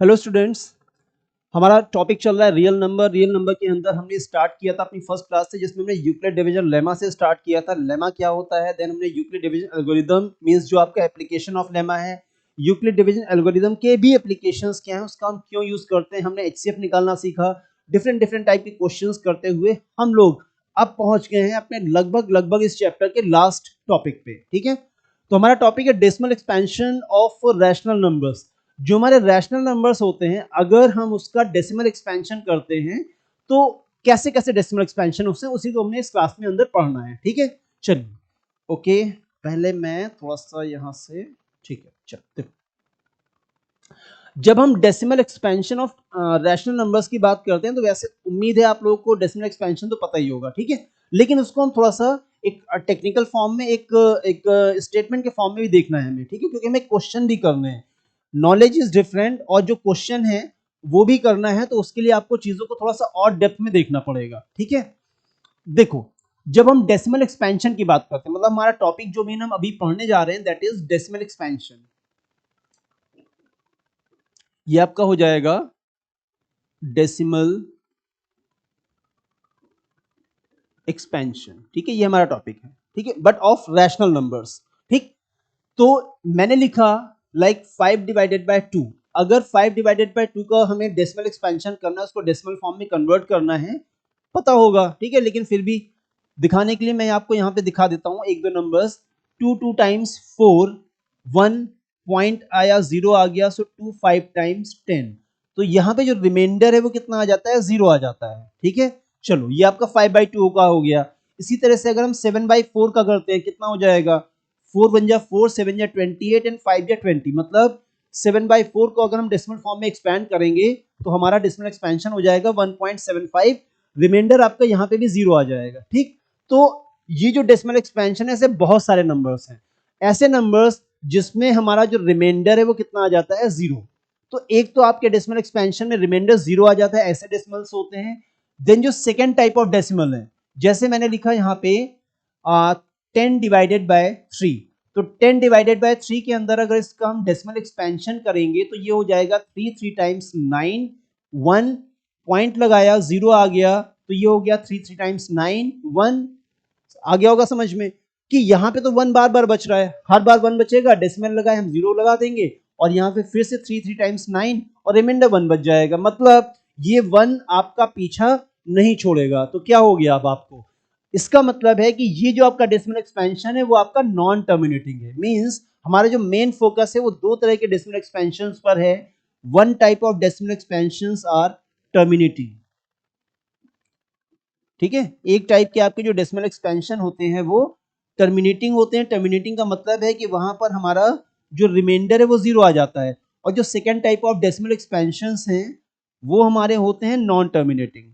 Hello students, हमारा topic चल रहा है रियल नंबर। रियल नंबर के अंदर हमने स्टार्ट किया था अपनी फर्स्ट क्लास से, जिसमें हमने यूक्लिड डिवीजन लेमा से स्टार्ट किया था। लेमा क्या होता है, देन हमने यूक्लिड डिवीजन एल्गोरिदम मींस जो आपका एप्लीकेशन ऑफ लेमा है, यूक्लिड डिवीजन एल्गोरिदम के भी एप्लीकेशंस क्या हैं, उसका हम क्यों यूज करते हैं, हमने एचसीएफ निकालना सीखा। डिफरेंट डिफरेंट टाइप के क्वेश्चंस करते हुए हम लोग अब पहुंच गए हैं अपने लगभग लगभग इस चैप्टर के लास्ट टॉपिक पे। ठीक है, तो हमारा टॉपिक है decimal expansion of rational numbers. जो हमारे रैशनल नंबर्स होते हैं, अगर हम उसका डेसिमल एक्सपेंशन करते हैं तो कैसे कैसे डेसिमल एक्सपेंशन उससे, उसी को हमने इस क्लास में अंदर पढ़ना है। ठीक है, चलिए ओके, पहले मैं थोड़ा सा यहां से, ठीक है चलते। जब हम decimal expansion of rational numbers की बात करते हैं तो वैसे उम्मीद है आप लोगों को डेसिमल एक्सपेंशन तो पता ही होगा, ठीक है, लेकिन उसको हम थोड़ा सा एक टेक्निकल फॉर्म में, एक स्टेटमेंट के फॉर्म में भी देखना है हमें, ठीक है, क्योंकि हमें क्वेश्चन भी करने हैं। नॉलेज इज डिफरेंट, और जो क्वेश्चन है वो भी करना है, तो उसके लिए आपको चीजों को थोड़ा सा और डेप्थ में देखना पड़ेगा। ठीक है, देखो, जब हम डेसिमल एक्सपेंशन की बात करते हैं, मतलब हमारा टॉपिक जो भी हम अभी पढ़ने जा रहे हैं दैट इज डेसिमल एक्सपेंशन। ये आपका हो जाएगा डेसिमल एक्सपेंशन। ठीक है, ये हमारा टॉपिक है, ठीक है, बट ऑफ रैशनल नंबर्स। ठीक, तो मैंने लिखा लाइक 5 डिवाइडेड बाय 2। अगर 5 डिवाइडेड बाय 2 का हमें डेसिमल एक्सपेंशन करना है, उसको डेसिमल फॉर्म में कन्वर्ट करना है, पता होगा, ठीक है, लेकिन फिर भी दिखाने के लिए मैं आपको यहाँ पे दिखा देता हूँ एक दो नंबर्स। 2 टाइम्स 4, 1 पॉइंट आया, 0 आ गया, सो 2 5 टाइम्स 10। तो यहाँ पे जो रिमाइंडर है वो कितना आ जाता है, 0 आ जाता है। ठीक है, चलो ये आपका 5/2 का हो गया। इसी तरह से अगर हम 7/4 का करते हैं, कितना हो जाएगा, 4 वन जा 4, 7 जा 28 एंड 5 जा 20। मतलब 7/4 को अगर हम डेसिमल फॉर्म में एक्सपेंड करेंगे तो हमारा डेसिमल एक्सपेंशन हो जाएगा 1.75। रिमाइंडर आपका यहाँ पे भी 0 आ जाएगा। ठीक, तो ये जो डेसिमल एक्सपेंशन है, ऐसे बहुत सारे नंबर्स हैं, ऐसे नंबर्स जिसमें हमारा जो रिमाइंडर है वो कितना आ जाता है, 0। तो एक तो आपके डेसिमल एक्सपेंशन में रिमाइंडर 0 आ जाता है, ऐसे डेसिमल्स होते हैं। देन जो सेकेंड टाइप ऑफ डेसिमल है, जैसे मैंने लिखा यहाँ पे 10 डिवाइडेड बाय 3। तो 10 डिवाइडेड बाय 3 के अंदर अगर इसका हम डेसिमल एक्सपेंशन करेंगे तो ये हो जाएगा 3 टाइम्स 9, 1 पॉइंट लगाया, 0 आ गया, तो ये हो गया 3 टाइम्स 9, 1 आ गया होगा समझ में कि यहाँ पे तो 1 बार बार बच रहा है, हर बार 1 बचेगा, डेसिमल लगाए हम 0 लगा देंगे, और यहाँ पे फिर से 3 टाइम्स 9 और रिमाइंडर 1 बच जाएगा। मतलब ये 1 आपका पीछा नहीं छोड़ेगा। तो क्या हो गया अब आपको, इसका मतलब है कि ये जो आपका डेसिमल एक्सपेंशन है वो आपका नॉन टर्मिनेटिंग है। मींस हमारा जो मेन फोकस है वो दो तरह के डेसिमल एक्सपेंशंस पर है। One type of decimal expansions are terminating. ठीक है, एक टाइप के आपके जो डेसिमल एक्सपेंशन होते हैं वो टर्मिनेटिंग होते हैं। टर्मिनेटिंग का मतलब है कि वहां पर हमारा जो रिमाइंडर है वो 0 आ जाता है। और जो second type of decimal expansions हैं वो हमारे होते हैं non terminating.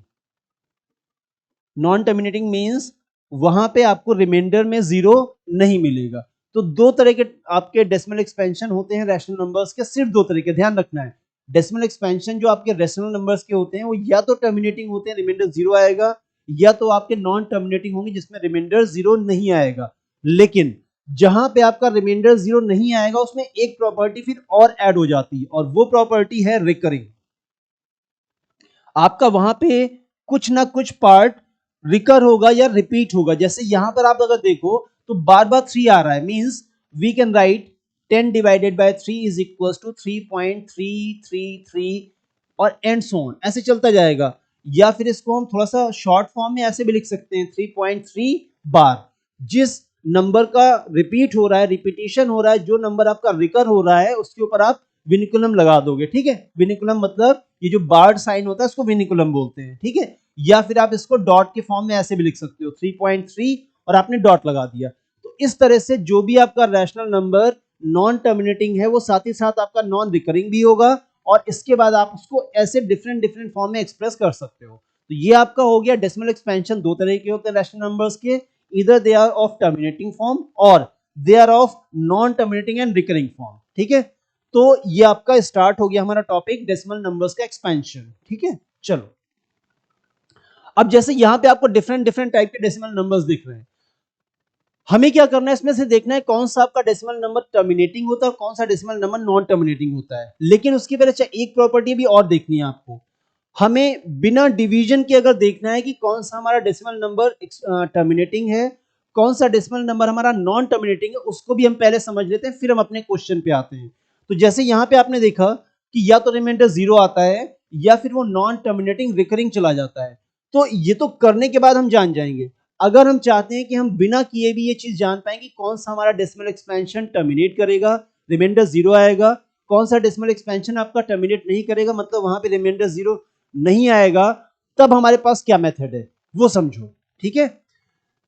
Non terminating means वहां पे आपको रिमाइंडर में 0 नहीं मिलेगा। तो दो तरह के आपके डेसिमल एक्सपेंशन होते हैं रैशनल नंबर्स के, सिर्फ दो तरह के, ध्यान रखना है। डेसिमल एक्सपेंशन जो आपके रैशनल नंबर्स के होते हैं वो या तो टर्मिनेटिंग होते हैं, रिमाइंडर 0 आएगा, या तो आपके नॉन टर्मिनेटिंग होंगे जिसमें रिमाइंडर 0 नहीं आएगा। लेकिन जहां पे आपका रिमाइंडर 0 नहीं आएगा उसमें एक प्रॉपर्टी फिर और ऐड हो जाती है, और वो प्रॉपर्टी है रिकरिंग। आपका वहां पे कुछ ना कुछ पार्ट रिकर होगा या रिपीट होगा। जैसे यहां पर आप अगर देखो तो बार बार 3 आ रहा है, means we can write 10 divided by 3 is equal to 3.333 और एंड सो ऑन, ऐसे चलता जाएगा। या फिर इसको हम थोड़ा सा शॉर्ट फॉर्म में ऐसे भी लिख सकते हैं 3.3 बार। जिस नंबर का रिपीट हो रहा है, रिपीटिशन हो रहा है, जो नंबर आपका रिकर हो रहा है, उसके ऊपर आप विनिकुलम लगा दोगे। ठीक है, विनिकुलम मतलब ये जो बार्ड साइन होता है उसको विनिकुलम बोलते हैं। ठीक है, या फिर आप इसको डॉट के फॉर्म में ऐसे भी लिख सकते हो 3.3 और आपने डॉट लगा दिया। तो इस तरह से जो भी आपका रैशनल नंबर नॉन टर्मिनेटिंग है वो साथ ही साथ आपका नॉन रिकरिंग भी होगा, और इसके बाद आप उसको ऐसे डिफरेंट डिफरेंट फॉर्म में एक्सप्रेस कर सकते हो। तो ये आपका हो गया डेसिमल एक्सपेंशन। दो तरह के होते हैं रैशनल नंबर्स के, इधर they are of terminating form और they are of non terminating and recurring form. ठीक है, तो ये आपका स्टार्ट हो गया हमारा टॉपिक डेसिमल नंबर्स का एक्सपेंशन। ठीक है, चलो अब जैसे यहां पे आपको डिफरेंट डिफरेंट टाइप के डेसिमल नंबर्स दिख रहे हैं, हमें क्या करना है, इसमें से देखना है कौन सा आपका डेसिमल नंबर टर्मिनेटिंग होता है और कौन सा डेसिमल नंबर नॉन टर्मिनेटिंग होता है। लेकिन उसके पहले अच्छा एक प्रॉपर्टी भी और देखनी है आपको, हमें बिना डिवीजन के अगर देखना है कि कौन सा हमारा डेसिमल नंबर टर्मिनेटिंग है, कौन सा डेसिमल नंबर हमारा नॉन टर्मिनेटिंग है, उसको भी हम पहले समझ लेते हैं, फिर हम अपने क्वेश्चन पे आते हैं। तो जैसे यहाँ पे आपने देखा कि या तो रिमाइंडर 0 आता है या फिर वो नॉन टर्मिनेटिंग रिकरिंग चला जाता है। तो ये तो करने के बाद हम जान जाएंगे। अगर हम चाहते हैं कि हम बिना किए भी ये चीज जान पाएंगे कौन सा हमारा डेसिमल एक्सपेंशन टर्मिनेट करेगा, रिमाइंडर 0 आएगा, कौन सा डेसिमल एक्सपेंशन आपका टर्मिनेट नहीं करेगा, मतलब वहां पे रिमाइंडर 0 नहीं आएगा, तब हमारे पास क्या मेथड है वो समझो। ठीक है,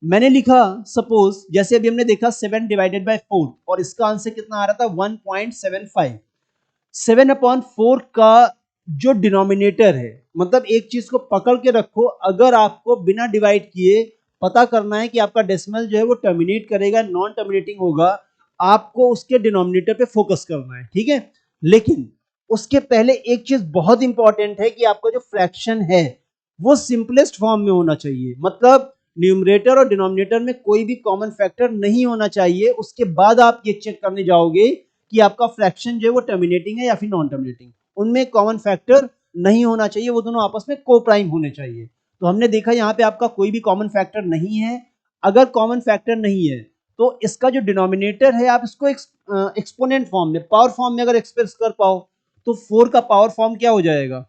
मैंने लिखा सपोज जैसे अभी हमने देखा 7 डिवाइडेड बाय 4 और इसका आंसर कितना आ रहा था 1.75। 7/4 का जो डिनोमिनेटर है, मतलब एक चीज को पकड़ के रखो, अगर आपको बिना डिवाइड किए पता करना है कि आपका डेसिमल जो है वो टर्मिनेट करेगा नॉन टर्मिनेटिंग होगा, आपको उसके डिनोमिनेटर पे फोकस करना है। ठीक है, लेकिन उसके पहले एक चीज बहुत इंपॉर्टेंट है कि आपका जो फ्रैक्शन है वो सिंपलेस्ट फॉर्म में होना चाहिए, मतलब न्यूमरेटर और डिनोमिनेटर में कोई भी कॉमन फैक्टर नहीं होना चाहिए। उसके बाद आप ये चेक करने जाओगे कि आपका फ्रैक्शन जो है वो टर्मिनेटिंग है या फिर नॉन टर्मिनेटिंग, उनमें कॉमन फैक्टर नहीं होना चाहिए, वो दोनों आपस में को प्राइम होने चाहिए। तो हमने देखा यहाँ पे आपका कोई भी कॉमन फैक्टर नहीं है। अगर कॉमन फैक्टर नहीं है तो इसका जो डिनोमिनेटर है आप इसको एक्सपोनेंट फॉर्म में, पावर फॉर्म में अगर एक्सप्रेस कर पाओ तो 4 का पावर फॉर्म क्या हो जाएगा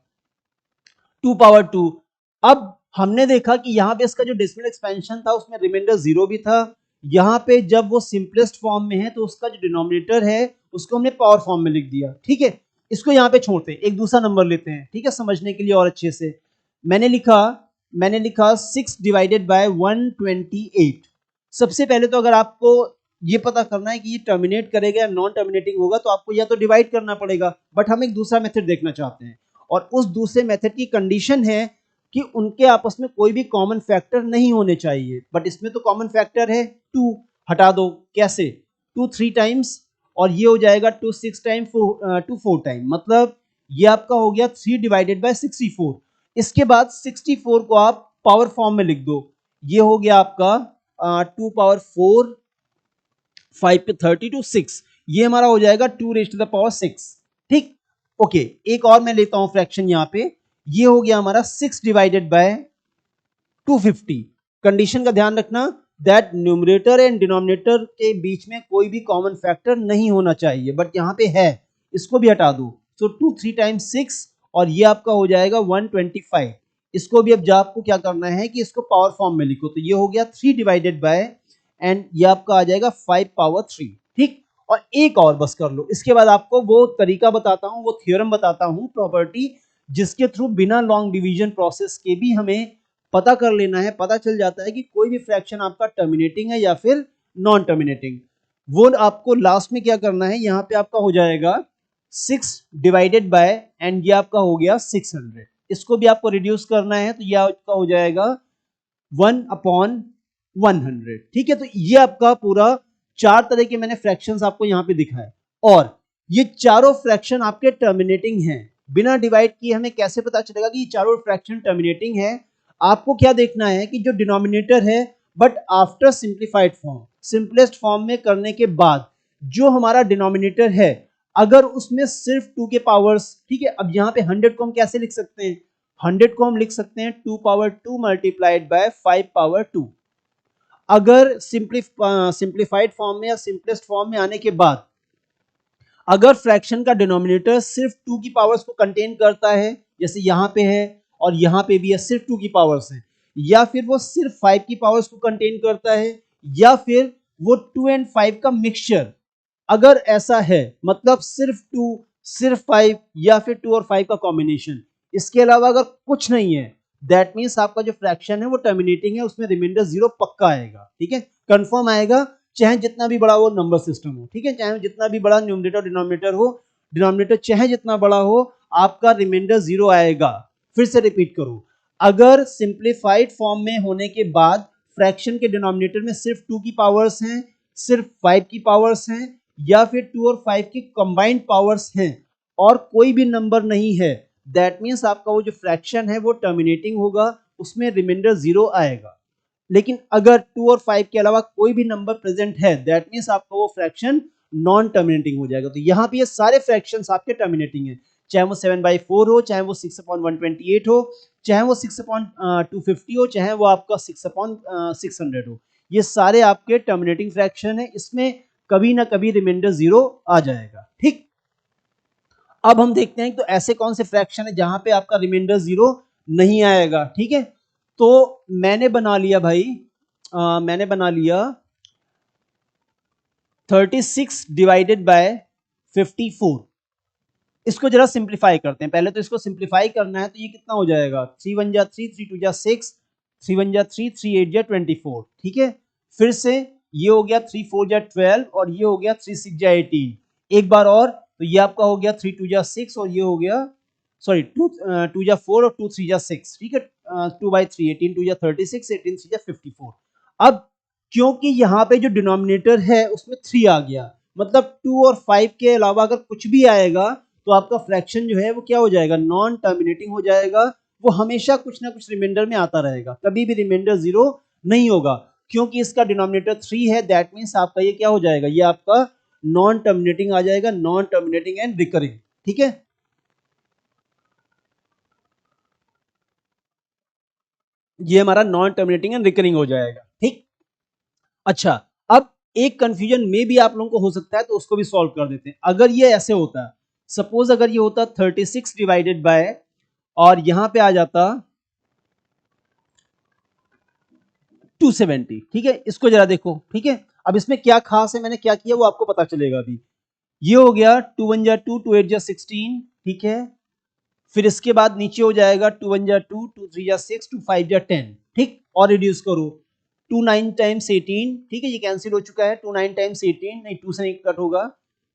2 पावर 2। अब हमने देखा कि यहाँ पे इसका जो डेसिमल एक्सपेंशन था उसमें रिमाइंडर 0 भी था। यहाँ पे जब वो सिंपलेस्ट फॉर्म में है तो उसका जो डिनोमिनेटर है उसको हमने पावर फॉर्म में लिख दिया। ठीक है, इसको यहाँ पे छोड़ते हैं, एक दूसरा नंबर लेते हैं, ठीक है, समझने के लिए और अच्छे से। मैंने लिखा मैंने लिखा 6 डिवाइडेड बाय 128। सबसे पहले तो अगर आपको ये पता करना है कि ये टर्मिनेट करेगा या नॉन टर्मिनेटिंग होगा तो आपको या तो डिवाइड करना पड़ेगा, बट हम एक दूसरा मेथड देखना चाहते हैं और उस दूसरे मेथड की कंडीशन है कि उनके आपस में कोई भी कॉमन फैक्टर नहीं होने चाहिए। बट इसमें तो कॉमन फैक्टर है 2, हटा दो। कैसे? 2 3 टाइम्स और ये हो जाएगा 2 6 टाइम 2 4 टाइम, मतलब ये आपका हो गया 3 डिवाइडेड बाय 64। इसके बाद 64 को आप पावर फॉर्म में लिख दो, ये हो गया आपका 2 पावर 4, 5 पे 32 6, ये हमारा हो जाएगा 2 रेज़ टू द पावर 6। ठीक, ओके, एक और मैं लेता हूं फ्रैक्शन यहाँ पे, ये हो गया हमारा 6 डिवाइडेड बाय 250। कंडीशन का ध्यान रखना दैट न्यूमरेटर एंड डिनोमिनेटर के बीच में कोई भी कॉमन फैक्टर नहीं होना चाहिए, बट यहाँ पे है, इसको भी हटा दो। सो 2 3 टाइम्स 6 और ये आपका हो जाएगा 125। इसको भी अब आपको क्या करना है कि इसको पावर फॉर्म में लिखो, तो ये हो गया 3 डिवाइडेड बाय एंड ये आपका आ जाएगा 5 पावर 3। ठीक, और एक और बस कर लो, इसके बाद आपको वो तरीका बताता हूं, वो थ्योरम बताता हूं, प्रॉपर्टी, जिसके थ्रू बिना लॉन्ग डिवीजन प्रोसेस के भी हमें पता कर लेना है, पता चल जाता है कि कोई भी फ्रैक्शन आपका टर्मिनेटिंग है या फिर नॉन टर्मिनेटिंग। वो आपको लास्ट में क्या करना है, यहाँ पे आपका हो जाएगा 6 डिवाइडेड बाय एंड ये आपका हो गया 600। इसको भी आपको रिड्यूस करना है तो ये आपका हो जाएगा 1/100। ठीक है, तो ये आपका पूरा 4 तरह के मैंने फ्रैक्शंस आपको यहाँ पे दिखाए और ये चारों फ्रैक्शन आपके टर्मिनेटिंग हैं। बिना डिवाइड किए हमें कैसे पता चलेगा कि ये चारों फ्रैक्शन टर्मिनेटिंग है? आपको क्या देखना है कि जो डिनोमिनेटर है but after simplified form, simplest form में करने के बाद जो हमारा डिनोमिनेटर है अगर उसमें सिर्फ 2 के पावर्स, ठीक है, अब यहाँ पे 100 को हम कैसे लिख सकते हैं, 100 को हम लिख सकते हैं 2 पावर 2 मल्टीप्लाइड बाय 5 पावर 2। अगर सिंप्लीफाइड फॉर्म में या सिंपलेस्ट फॉर्म में आने के बाद अगर फ्रैक्शन का डिनोमिनेटर सिर्फ 2 की पावर्स को कंटेन करता है, जैसे यहाँ पे है और यहाँ पे भी है, सिर्फ 2 की पावर्स है, या फिर वो सिर्फ 5 की पावर्स को कंटेन करता है, या फिर वो 2 एंड 5 का मिक्सचर, अगर ऐसा है मतलब सिर्फ 2 सिर्फ 5 या फिर 2 और 5 का कॉम्बिनेशन, इसके अलावा अगर कुछ नहीं है, दैट मीन्स आपका जो फ्रैक्शन है वो टर्मिनेटिंग है, उसमें रिमाइंडर 0 पक्का आएगा। ठीक है, कंफर्म आएगा, चाहे जितना भी बड़ा वो नंबर सिस्टम हो, ठीक है, चाहे जितना भी बड़ा न्यूमरेटर डिनोमिनेटर हो, डिनोमिनेटर चाहे जितना बड़ा हो, आपका रिमाइंडर 0 आएगा। फिर से रिपीट करो, अगर सिंप्लीफाइड फॉर्म में होने के बाद फ्रैक्शन के डिनोमिनेटर में सिर्फ 2 की पावर्स हैं, सिर्फ 5 की पावर्स हैं, या फिर 2 और 5 की कंबाइंड पावर्स हैं और कोई भी नंबर नहीं है, दैट मीन्स आपका वो जो फ्रैक्शन है वो टर्मिनेटिंग होगा, उसमें रिमाइंडर 0 आएगा। लेकिन अगर 2 और 5 के अलावा कोई भी नंबर प्रेजेंट है, दैट मीन्स आपका वो फ्रैक्शन नॉन टर्मिनेटिंग हो जाएगा। तो यहाँ पे ये सारे फ्रैक्शंस आपके टर्मिनेटिंग है, चाहे वो 7/4 हो, चाहे वो 6/128 हो, चाहे वो 6/250 हो, चाहे वो आपका 6/600 हो, ये सारे आपके टर्मिनेटिंग फ्रैक्शन है। इसमें कभी ना कभी रिमाइंडर 0 आ जाएगा। ठीक, अब हम देखते हैं तो ऐसे कौन से फ्रैक्शन है जहां पे आपका रिमाइंडर 0 नहीं आएगा। ठीक है, तो मैंने बना लिया भाई, मैंने बना लिया 36 डिवाइडेड बाय 54। इसको जरा सिंप्लीफाई करते हैं, पहले तो इसको सिंप्लीफाई करना है। तो ये कितना हो जाएगा, 3 1 जा 3, 3 2 जा 6, 3 1 जा 3, 3 8 जा 24। ठीक है, फिर से ये हो गया 3 4 जा 12 और ये हो गया 3 6 जा 18। एक बार और, तो ये आपका हो गया 3 2 जा 6 और ये हो गया, सॉरी 2 2 जा 4 और 2 3 जा 6। ठीक है, 2/3, 18 2 जा 36, 18 3 जा 54। अब क्योंकि यहाँ पे जो डिनोमिनेटर है उसमें 3 आ गया, मतलब 2 और 5 के अलावा अगर कुछ भी आएगा तो आपका फ्रैक्शन जो है वो क्या हो जाएगा, नॉन टर्मिनेटिंग हो जाएगा। वो हमेशा कुछ ना कुछ रिमाइंडर में आता रहेगा, कभी भी रिमाइंडर 0 नहीं होगा। क्योंकि इसका डिनोमिनेटर 3 है, दैट मीन्स आपका ये क्या हो जाएगा, ये आपका नॉन टर्मिनेटिंग आ जाएगा, नॉन टर्मिनेटिंग एंड रिकरिंग। ठीक है, ये हमारा नॉन टर्मिनेटिंग एंड रिकरिंग हो जाएगा। ठीक, अच्छा, अब एक कंफ्यूजन में भी आप लोगों को हो सकता है, तो उसको भी सॉल्व कर देते हैं। अगर ये ऐसे होता, सपोज अगर ये होता 36 डिवाइडेड बाय, और यहां पे आ जाता 270। ठीक है, इसको जरा देखो। ठीक है, अब इसमें क्या खास है, मैंने क्या किया वो आपको पता चलेगा अभी। ये हो गया 2 1 जा 2, 2 8 जा 16। ठीक है, फिर इसके बाद नीचे हो जाएगा 2 1 जा 2, 2 3 जा 6, 2 5 जा 10। ठीक, और रिड्यूस करो 2 9 टाइम्स 18। ठीक है, ये कैंसिल हो चुका है, 2 9 टाइम्स 18, नहीं 2 से नहीं कट होगा,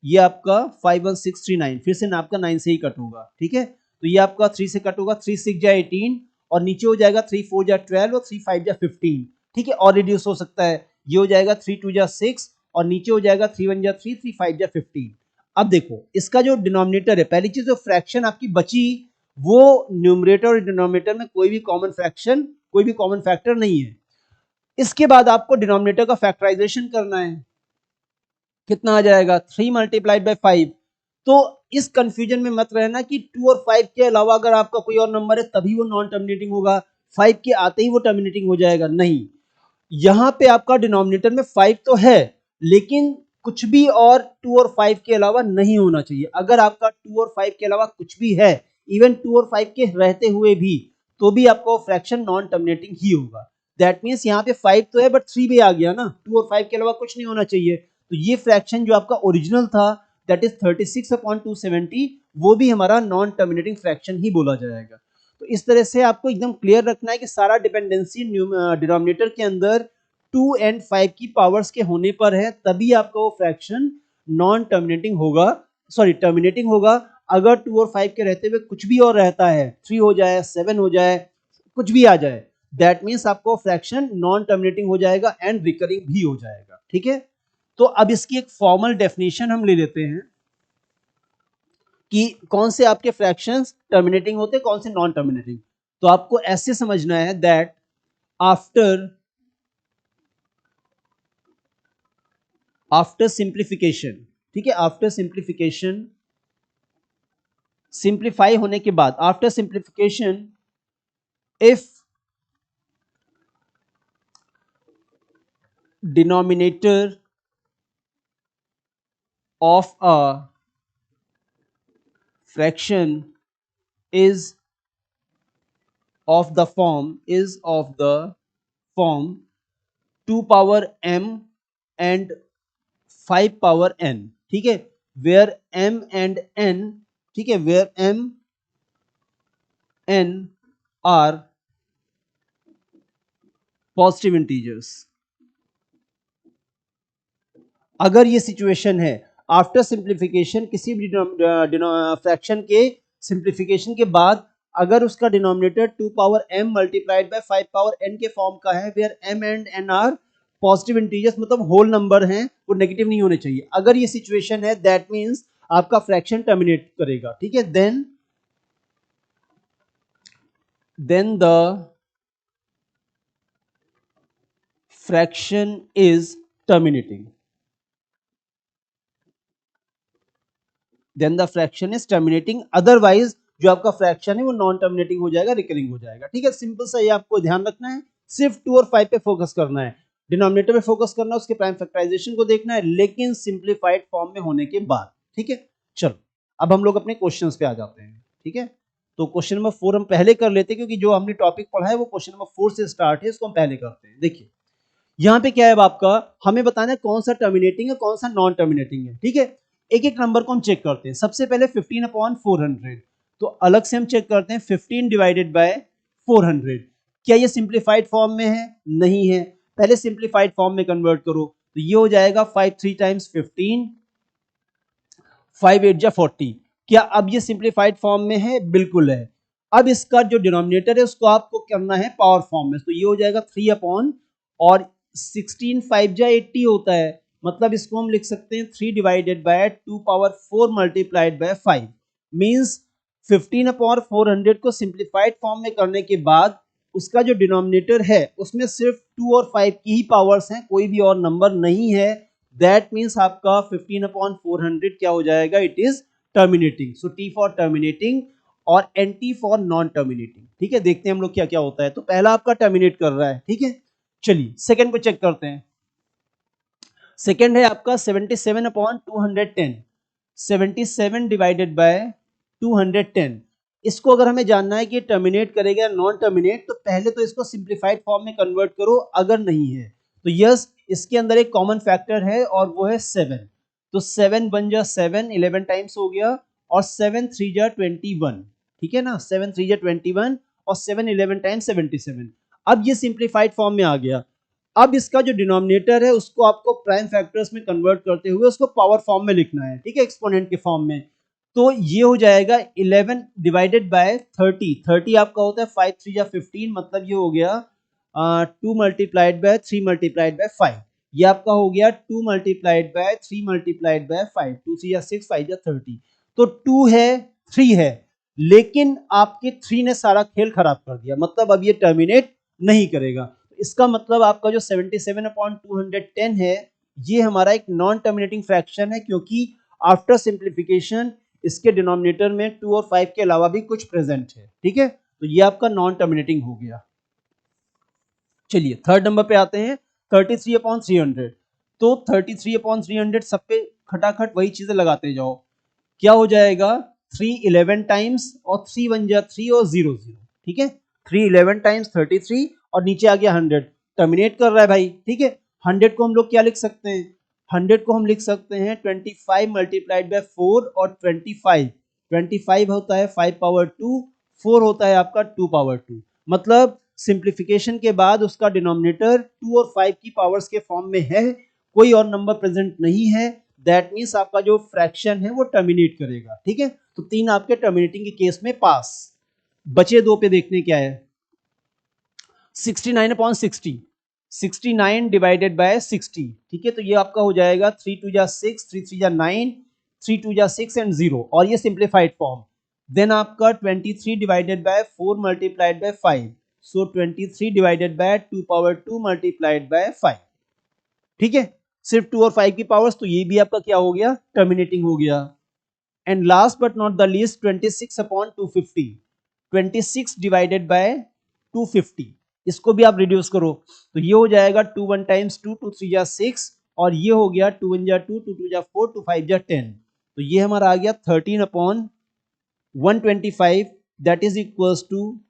ये आपका 51639, फिर से ना आपका 9 से ही कट होगा। ठीक है, तो ये आपका 3 से कट होगा, 3 6 जा 18 और नीचे हो जाएगा 3 4 जा 12 और 3 5 जा 15। ठीक है, और रिड्यूस हो सकता है, ये हो जाएगा 3 2 जा 6 और नीचे हो जाएगा 3 1 जा 3, 3 5 जा 15। अब देखो इसका जो डिनोमिनेटर है, पहली चीज जो फ्रैक्शन आपकी बची, वो न्यूमरेटर और डिनोमिनेटर में कोई भी कॉमन फ्रैक्शन, कोई भी कॉमन फैक्टर नहीं है। इसके बाद आपको डिनोमिनेटर का फैक्टराइजेशन करना है, कितना आ जाएगा 3 मल्टीप्लाइड बाय 5। तो इस कंफ्यूजन में मत रहना कि 2 और 5 के अलावा अगर आपका कोई और नंबर है तभी वो नॉन टर्मिनेटिंग होगा, 5 के आते ही वो टर्मिनेटिंग हो जाएगा, नहीं। यहाँ पे आपका डिनोमिनेटर में 5 तो है, लेकिन कुछ भी और 2 और 5 के अलावा नहीं होना चाहिए। अगर आपका 2 और 5 के अलावा कुछ भी है, इवन 2 और 5 के रहते हुए भी, तो भी आपका फ्रैक्शन नॉन टर्मिनेटिंग ही होगा। दैट मीन्स यहाँ पे 5 तो है बट 3 भी आ गया ना, 2 और 5 के अलावा कुछ नहीं होना चाहिए। तो ये फ्रैक्शन जो आपका ओरिजिनल था, दैट इज 36/270, वो भी हमारा नॉन टर्मिनेटिंग फ्रैक्शन ही बोला जाएगा। तो इस तरह से आपको एकदम क्लियर रखना है कि सारा डिपेंडेंसी डिनोमिनेटर के अंदर 2 एंड 5 की पावर्स के होने पर है, तभी आपका वो फ्रैक्शन नॉन टर्मिनेटिंग होगा, सॉरी टर्मिनेटिंग होगा। अगर 2 और 5 के रहते हुए कुछ भी और रहता है, 3 हो जाए, 7 हो जाए, कुछ भी आ जाए, दैट मीन्स आपको फ्रैक्शन नॉन टर्मिनेटिंग हो जाएगा एंड रिकरिंग भी हो जाएगा। ठीक है, तो अब इसकी एक फॉर्मल डेफिनेशन हम ले लेते हैं कि कौन से आपके फ्रैक्शंस टर्मिनेटिंग होते हैं, कौन से नॉन टर्मिनेटिंग। तो आपको ऐसे समझना है दैट आफ्टर आफ्टर सिंप्लीफिकेशन, ठीक है, आफ्टर सिंप्लीफिकेशन, सिंप्लीफाई होने के बाद, after simplification, if denominator of a fraction is of the form 2 power m and 5 power n। ठीक है, where m and n, ठीक है, where m n are positive integers। अगर ये सिचुएशन है आफ्टर सिंप्लीफिकेशन, किसी भी फ्रैक्शन के सिंप्लीफिकेशन के बाद अगर उसका denominator 2 power m multiplied by 5 power n के फॉर्म का है, where m and n are positive integers, मतलब होल नंबर हैं, वो नेगेटिव नहीं होने चाहिए। अगर ये सिचुएशन है, दैट मींस आपका फ्रैक्शन टर्मिनेट करेगा। ठीक है, then the fraction is terminating, then the fraction is terminating, otherwise जो आपका फ्रैक्शन है वो नॉन टर्मिनेटिंग हो जाएगा, रिकरिंग हो जाएगा। ठीक है, सिंपल सा ये आपको ध्यान रखना है, सिर्फ 2 और 5 पे फोकस करना है, डिनोमिनेटर पे फोकस करना है, उसके प्राइम फैक्टराइजेशन को देखना है, लेकिन सिंप्लीफाइड फॉर्म में होने के बाद। ठीक है, चलो अब हम लोग अपने क्वेश्चंस पे आ जाते हैं। ठीक है, तो क्वेश्चन नंबर 4 हम पहले कर लेते हैं, क्योंकि जो हमने टॉपिक पढ़ा है वो क्वेश्चन नंबर 4 से स्टार्ट है, इसको हम पहले करते हैं। देखिए यहाँ पे क्या है आपका, हमें बताना है कौन सा टर्मिनेटिंग है कौन सा नॉन टर्मिनेटिंग है। ठीक है, एक एक नंबर को हम चेक करते हैं। सबसे पहले 15/400, तो अलग से हम चेक करते हैं 15 डिवाइडेड बाय 400, क्या ये सिंप्लीफाइड फॉर्म में है? नहीं है, पहले सिंप्लीफाइड फॉर्म में कन्वर्ट करो, तो ये हो जाएगा 5 3 टाइम्स 15, 5 8 जा 40। क्या अब ये सिंप्लीफाइड फॉर्म में है? बिल्कुल है। अब इसका जो डिनोमिनेटर है उसको आपको करना है पावर फॉर्म में, तो ये हो जाएगा 3 अपॉन, और 16 5 जा 80 होता है, मतलब इसको हम लिख सकते हैं 3 divided by 2 power 4 multiplied by 5, means 15/400 को सिंप्लीफाइड फॉर्म में करने के बाद उसका जो डिनोमिनेटर है उसमें सिर्फ 2 और 5 की ही पावर्स हैं, कोई भी और नंबर नहीं है। दैट मीन्स आपका 15/400 क्या हो जाएगा? It is terminating. So T for terminating और N T for non terminating. ठीक है, देखते हैं हम लोग क्या क्या होता है। तो पहला आपका टर्मिनेट कर रहा है। ठीक है, चलिए सेकंड को चेक करते हैं। सेकंड है आपका 77/210, 77 डिवाइडेड बाय 210। इसको अगर हमें जानना है कि टर्मिनेट करेगा या नॉन टर्मिनेट, तो पहले तो इसको सिंप्लीफाइड फॉर्म में कन्वर्ट करो, अगर नहीं है तो यस इसके अंदर एक कॉमन फैक्टर है और वो है 7, तो 7 बन जा 7 11 टाइम्स हो गया, और 7 3 जा 21। ठीक है ना, 7 3 जा 21 और 7 11 टाइम्स 77। अब ये सिंप्लीफाइड फॉर्म में आ गया। अब इसका जो डिनोमिनेटर है उसको आपको प्राइम फैक्टर्स में कन्वर्ट करते हुए उसको पावर फॉर्म में लिखना है। ठीक है, एक्सपोनेंट के फॉर्म में, तो ये हो जाएगा 11 डिवाइडेड बाय 30। 30 आपका होता है 5 3 या 15, मतलब ये हो गया 2 मल्टीप्लाइड बाय 3 मल्टीप्लाइड बाय 5, ये आपका हो गया 2 मल्टीप्लाइड बाय 3 मल्टीप्लाइड बाय 5, 2 3 या 6 5 या 30। तो 2 है 3 है, लेकिन आपके 3 ने सारा खेल खराब कर दिया, मतलब अब ये टर्मिनेट नहीं करेगा। इसका मतलब आपका जो 77/210 है ये हमारा एक नॉन टर्मिनेटिंग फ्रैक्शन है, क्योंकि आफ्टर सिंप्लीफिकेशन इसके डिनोमिनेटर में 2 और 5 के अलावा भी कुछ प्रेजेंट है। ठीक है, तो ये आपका नॉन टर्मिनेटिंग हो गया। चलिए थर्ड नंबर पे आते हैं, 33/300। तो 33/300 सब पे खटाखट वही चीजें लगाते जाओ, क्या हो जाएगा? 3 11 टाइम्स और 3 1 जा 3 और 0 0। ठीक है, 3 11 टाइम्स 33 और नीचे आ गया 100, टर्मिनेट कर रहा है भाई। ठीक है, 100 को हम लोग क्या लिख सकते हैं? 100 को हम लिख सकते हैं 25 मल्टीप्लाइड बाय 4 और 25, 25 होता है 5 पावर 2, 4 होता है आपका 2 पावर 2, मतलब सिंप्लीफिकेशन के बाद उसका डिनोमिनेटर 2 और 5 की पावर्स के फॉर्म में है, कोई और नंबर प्रेजेंट नहीं है। दैट मीन्स आपका जो फ्रैक्शन है वो टर्मिनेट करेगा। ठीक है, तो 3 आपके टर्मिनेटिंग के केस में पास। बचे 2 पे देखने क्या है, 69/60, 69 डिवाइडेड बाय 60। ठीक है, तो ये आपका हो जाएगा 3 2 जा 6, 3 3 जा 9, 3 2 जा 6 एंड 0, और ये सिंप्लीफाइड फॉर्म। देन आपका 23 divided by 4 multiplied by 5, so 23 divided by 2 power 2 multiplied by 5। ठीक है, सिर्फ 2 और 5 की पावर्स, तो ये भी आपका क्या हो गया? टर्मिनेटिंग हो गया। And last but not the least 26/250, 26 divided by 250, इसको भी आप रिड्यूस करो, तो ये हो जाएगा 2 1 टाइम्स 2, 2 3 जा 6, और ये हो गया 2 1 जा 2, 2 2 जा 4, 2 5 जा 10, तो ये हमारा आ गया 13/125, that is equals to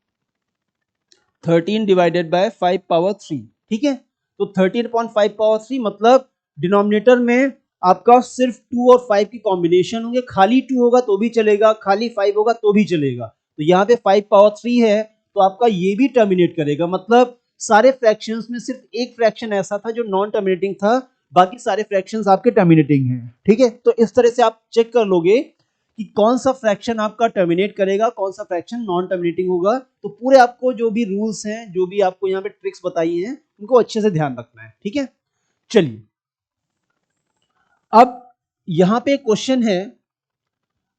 13 divided by 5 power 3। ठीक है, तो 13/5 पावर 3, मतलब डिनोमिनेटर में आपका सिर्फ 2 और 5 की कॉम्बिनेशन होंगे, खाली 2 होगा तो भी चलेगा, खाली 5 होगा तो भी चलेगा। तो यहाँ पे 5 पावर 3 है, तो आपका ये भी टर्मिनेट करेगा, मतलब सारे फ्रैक्शंस में सिर्फ एक फ्रैक्शन ऐसा था जो नॉन टर्मिनेटिंग था, बाकी सारे फ्रैक्शंस आपके टर्मिनेटिंग हैं। ठीक है, तो इस तरह से आप चेक कर लोगे कि कौन सा फ्रैक्शन आपका टर्मिनेट करेगा, कौन सा फ्रैक्शन नॉन टर्मिनेटिंग होगा। तो पूरे आपको जो भी रूल्स हैं, जो भी आपको यहाँ पे ट्रिक्स बताई हैं, उनको अच्छे से ध्यान रखना है। ठीक है, चलिए अब यहाँ पे क्वेश्चन है,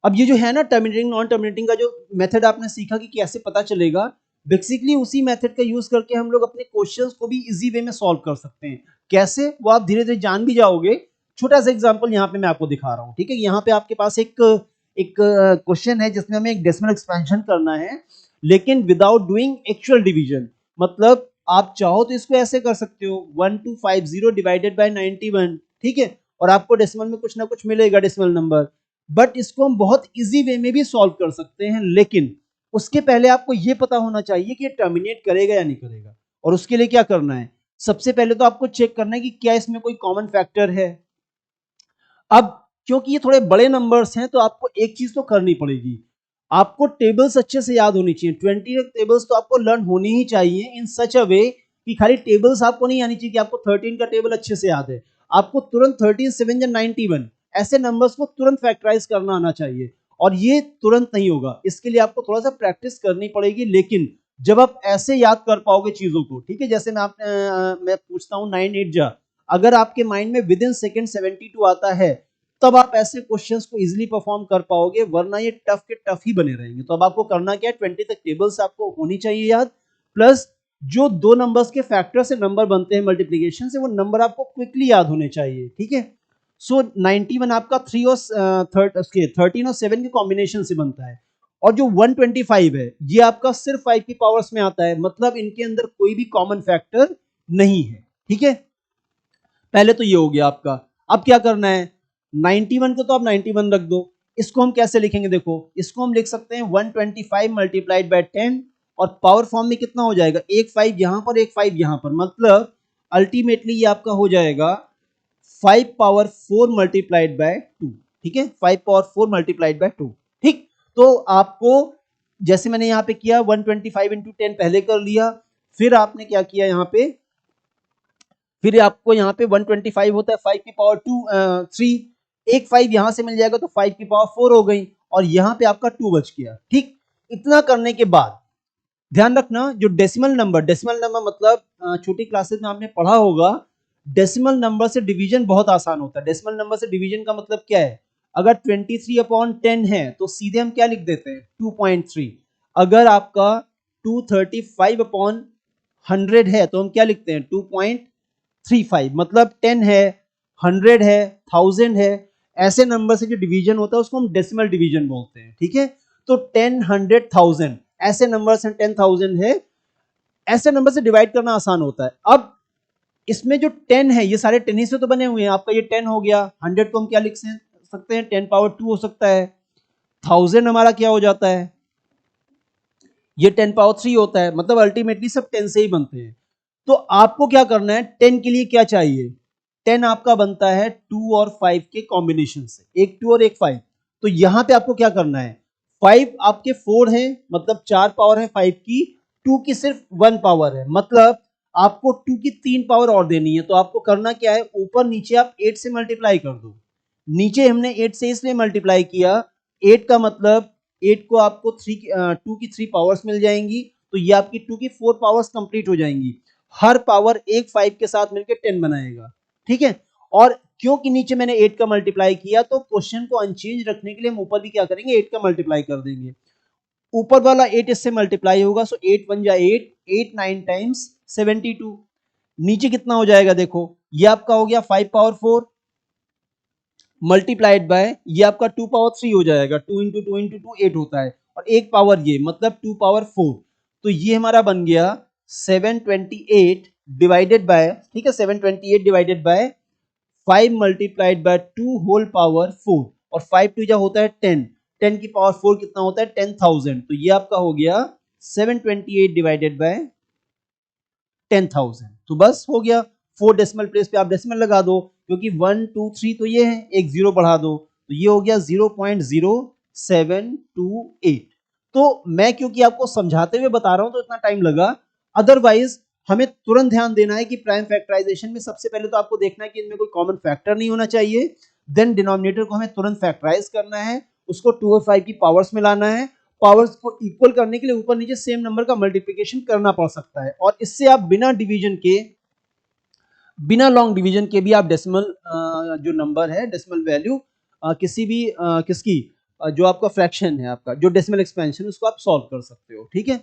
अब ये जो है ना टर्मिनेटिंग नॉन टर्मिनेटिंग का जो मेथड आपने सीखा कि कैसे पता चलेगा, बेसिकली उसी मेथड का यूज करके हम लोग अपने क्वेश्चंस को भी इजी वे में सॉल्व कर सकते हैं। कैसे, वो आप धीरे धीरे जान भी जाओगे। छोटा सा एग्जांपल यहाँ पे मैं आपको दिखा रहा हूँ, ठीक है। यहाँ पे आपके पास एक एक क्वेश्चन है जिसमें हमें एक डेसिमल एक्सपेंशन करना है, लेकिन विदाउट डूइंग एक्चुअल डिवीजन। मतलब आप चाहो तो इसको ऐसे कर सकते हो 1250 डिवाइडेड बाय 91, ठीक है, और आपको डेसिमल में कुछ ना कुछ मिलेगा डेसिमल नंबर। बट इसको हम बहुत इजी वे में भी सॉल्व कर सकते हैं, लेकिन उसके पहले आपको यह पता होना चाहिए कि ये टर्मिनेट करेगा या नहीं करेगा। और उसके लिए क्या करना है, सबसे पहले तो आपको चेक करना है कि क्या इसमें कोई कॉमन फैक्टर है। अब क्योंकि ये थोड़े बड़े नंबर्स हैं तो आपको एक चीज तो करनी पड़ेगी, आपको टेबल्स अच्छे से याद होनी चाहिए। 20 टेबल्स तो आपको लर्न होनी ही चाहिए इन सच अ वे कि खाली टेबल्स आपको नहीं आनी चाहिए कि आपको 13 का टेबल अच्छे से याद है। आपको तुरंत 13 7 या 91 ऐसे नंबर्स को तुरंत फैक्टराइज करना आना चाहिए, और ये तुरंत नहीं होगा, इसके लिए आपको थोड़ा सा प्रैक्टिस करनी पड़ेगी। लेकिन जब आप ऐसे याद कर पाओगे चीजों को, ठीक है, जैसे मैं पूछता हूँ 9 8 जा, अगर आपके माइंड में विद इन सेकेंड 72 आता है, तब आप ऐसे क्वेश्चंस को इजीली परफॉर्म कर पाओगे, वरना ये टफ के टफ ही बने रहेंगे। तो अब आपको करना क्या है, 20 तक टेबल्स आपको होनी चाहिए याद, प्लस जो दो नंबर्स के फैक्टर से नंबर बनते हैं मल्टीप्लिकेशन से, वो नंबर आपको क्विकली याद होने चाहिए, ठीक है। सो 91 आपका 3 और 13 और 7 के कॉम्बिनेशन से बनता है, और जो 125 है ये आपका सिर्फ 5 की पावर्स में आता है, मतलब इनके अंदर कोई भी कॉमन फैक्टर नहीं है, ठीक है। पहले तो ये हो गया आपका। अब क्या करना है, 91 को तो आप 91 रख दो। इसको हम कैसे लिखेंगे, देखो इसको हम लिख सकते हैं 125 मल्टीप्लाइड बाय 10, और पावर फॉर्म में कितना हो जाएगा, एक 5 यहां पर एक 5 यहां पर, मतलब अल्टीमेटली ये आपका हो जाएगा 5 पावर 4 मल्टीप्लाइड बाय 2, ठीक है, 5 पावर 4 मल्टीप्लाइड बाय 2, ठीक। तो आपको जैसे मैंने यहां पे किया 125 इंटू 10 पहले कर लिया, फिर आपने क्या किया यहां पे, फिर आपको यहाँ पे 125 होता है 5 की पावर 3, एक 5 यहां से मिल जाएगा तो 5 की पावर 4 हो गई, और यहाँ पे आपका 2 बच गया, ठीक। इतना करने के बाद ध्यान रखना, जो डेसिमल नंबर मतलब छोटी क्लासेस में आपने पढ़ा होगा, डेसिमल नंबर से डिवीजन बहुत आसान होता है। डेसिमल नंबर से डिवीजन का मतलब क्या है, अगर 23/10 है तो सीधे हम क्या लिख देते हैं 2.3। अगर आपका 235/100 है तो हम क्या लिखते हैं 2.35, मतलब 10 है, 100 है, 1000 है, ऐसे नंबर से जो डिवीजन होता है उसको हम डेसिमल डिवीजन बोलते हैं, ठीक है। तो 10 100 1000 ऐसे नंबर से 10,000 है, ऐसे नंबर से डिवाइड करना आसान होता है। अब इसमें जो 10 है ये सारे 10 ही से तो बने हुए हैं, आपका ये 10 हो गया, 100 को हम क्या लिख सकते हैं 10 पावर 2 हो सकता है, 1000 हमारा क्या हो जाता है, ये 10 पावर 3 होता है, मतलब अल्टीमेटली सब 10 से ही बनते हैं। तो आपको क्या करना है, 10 के लिए क्या चाहिए, 10 आपका बनता है 2 और 5 के कॉम्बिनेशन से, एक 2 और एक 5। तो यहां पे आपको क्या करना है, 5 आपके 4 है, मतलब 4 पावर है 5 की, 2 की सिर्फ 1 पावर है, मतलब आपको 2 की 3 पावर और देनी है। तो आपको करना क्या है, ऊपर नीचे आप 8 से मल्टीप्लाई कर दो। नीचे हमने 8 से इसलिए मल्टीप्लाई किया, 8 का मतलब 8 को आपको 2 की 3 पावर्स मिल जाएंगी, तो ये आपकी 2 की 4 पावर्स कंप्लीट हो जाएंगी। हर पावर एक 5 के साथ मिलकर 10 बनाएगा, ठीक है। और क्योंकि नीचे मैंने 8 का मल्टीप्लाई किया, तो क्वेश्चन को अनचेंज रखने के लिए हम ऊपर भी क्या करेंगे 8 का मल्टीप्लाई कर देंगे। ऊपर वाला 8 इससे मल्टीप्लाई होगा, सो 8 1 जा 8, 8 9 टाइम्स 72। नीचे कितना हो जाएगा, देखो ये आपका हो गया 5 पावर 4 मल्टीप्लाइड बाय ये आपका 2 पावर 3 हो जाएगा, 2 इंटू 2 इंटू 2 8 होता है, और एक पावर ये मतलब 2 पावर 4। तो ये हमारा बन गया 728 डिवाइडेड बाय, ठीक है, 728 divided by 5 multiplied by 2 whole power 4, और 5 टू जा होता है 10, 10 की पावर 4 कितना होता है 10,000। तो ये आपका हो गया 728 डिवाइडेड बाय 10,000। तो बस हो गया, 4 डेसिमल प्लेस पे आप डेसिमल लगा दो, क्योंकि 1 2 3 तो ये है, एक जीरो बढ़ा दो, तो ये हो गया 0.0728। तो मैं क्योंकि आपको समझाते हुए बता रहा हूं तो इतना टाइम लगा, अदरवाइज हमें तुरंत ध्यान देना है कि प्राइम फैक्टराइजेशन में सबसे पहले तो आपको देखना है कि इनमें कोई कॉमन फैक्टर नहीं होना चाहिए, देन डिनोमिनेटर को हमें तुरंत फैक्टराइज करना है, उसको 2 और 5 की पावर्स में लाना है, पावर्स को इक्वल करने के लिए ऊपर नीचे सेम नंबर का मल्टीप्लिकेशन करना पड़ सकता है, और इससे आप बिना डिवीजन के, बिना लॉन्ग डिवीजन के भी आप डेसिमल जो नंबर है डेसिमल वैल्यू किसी भी किसकी जो आपका फ्रैक्शन है, आपका जो डेसिमल एक्सपेंशन उसको आप सॉल्व कर सकते हो, ठीक है।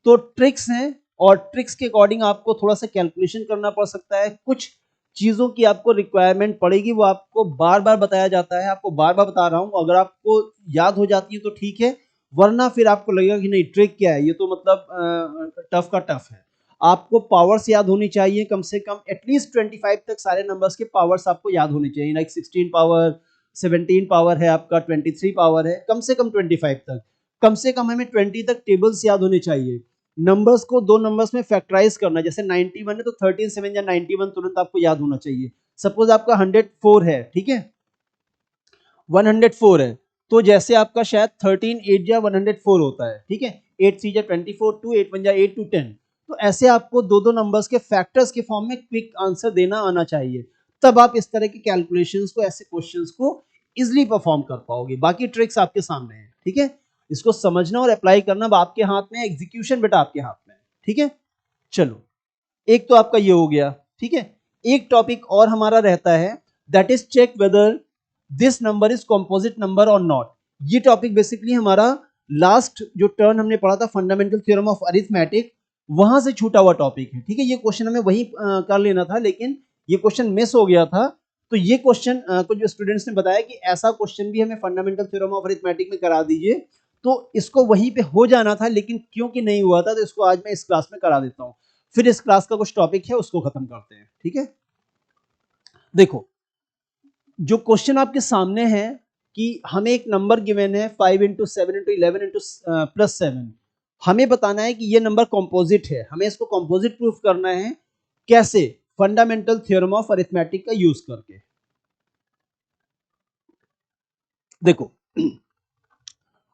तो ट्रिक्स हैं और ट्रिक्स के अकॉर्डिंग आपको थोड़ा सा कैलकुलेशन करना पड़ सकता है, कुछ चीज़ों की आपको रिक्वायरमेंट पड़ेगी, वो आपको बार बार बताया जाता है, आपको बार बार बता रहा हूँ, अगर आपको याद हो जाती है तो ठीक है, वरना फिर आपको लगेगा कि नहीं ट्रिक क्या है, ये तो मतलब टफ का टफ है। आपको पावर्स याद होनी चाहिए, कम से कम एटलीस्ट 25 तक सारे नंबर्स के पावर्स आपको याद होने चाहिए, लाइक 16 पावर, 17 पावर है आपका, 23 पावर है, कम से कम 25 तक, कम से कम हमें 20 तक टेबल्स याद होने चाहिए। नंबर्स को दो नंबर्स में फैक्टराइज करना, जैसे 91 है तो 13 7 या 91 तुरंत आपको याद होना चाहिए। सपोज आपका 104 है, ठीक है, 104 है, तो जैसे आपका शायद 13 8 या 104 होता है, ठीक है, 8 3 जा 24, 2 8 1 जा 8 2 10, तो ऐसे आपको दो दो नंबर्स के फैक्टर्स के फॉर्म में क्विक आंसर देना आना चाहिए, तब आप इस तरह के कैलकुलेशंस को, ऐसे क्वेश्चंस को इजिली परफॉर्म कर पाओगे। बाकी ट्रिक्स आपके सामने है, ठीक है, इसको समझना और अप्लाई करना आपके हाथ में, एग्जीक्यूशन बेटा आपके हाथ में है, ठीक है। चलो, एक तो आपका ये हो गया, ठीक है। एक टॉपिक और हमारा रहता है, that is check whether this number is composite number और नॉट। ये टॉपिक बेसिकली हमारा लास्ट जो टर्न हमने पढ़ा था फंडामेंटल थ्योरम ऑफ अरिथमेटिक, वहां से छूटा हुआ टॉपिक है, ठीक है। ये क्वेश्चन हमें वही कर लेना था, लेकिन ये क्वेश्चन मिस हो गया था, तो ये क्वेश्चन कुछ स्टूडेंट्स ने बताया कि ऐसा क्वेश्चन भी हमें फंडामेंटल थ्योरम ऑफ अरिथमेटिक में करा दीजिए, तो इसको वहीं पे हो जाना था, लेकिन क्योंकि नहीं हुआ था तो इसको आज मैं इस क्लास में करा देता हूं। फिर इस क्लास का कुछ टॉपिक है उसको खत्म करते हैं, ठीक है। देखो, जो क्वेश्चन आपके सामने है कि हमें एक नंबर गिवन है 5 इंटू 7 इंटू 11 इंटू प्लस 7, हमें बताना है कि ये नंबर कॉम्पोजिट है, हमें इसको कॉम्पोजिट प्रूफ करना है, कैसे? फंडामेंटल थ्योरम ऑफ अरिथमेटिक का यूज करके। देखो,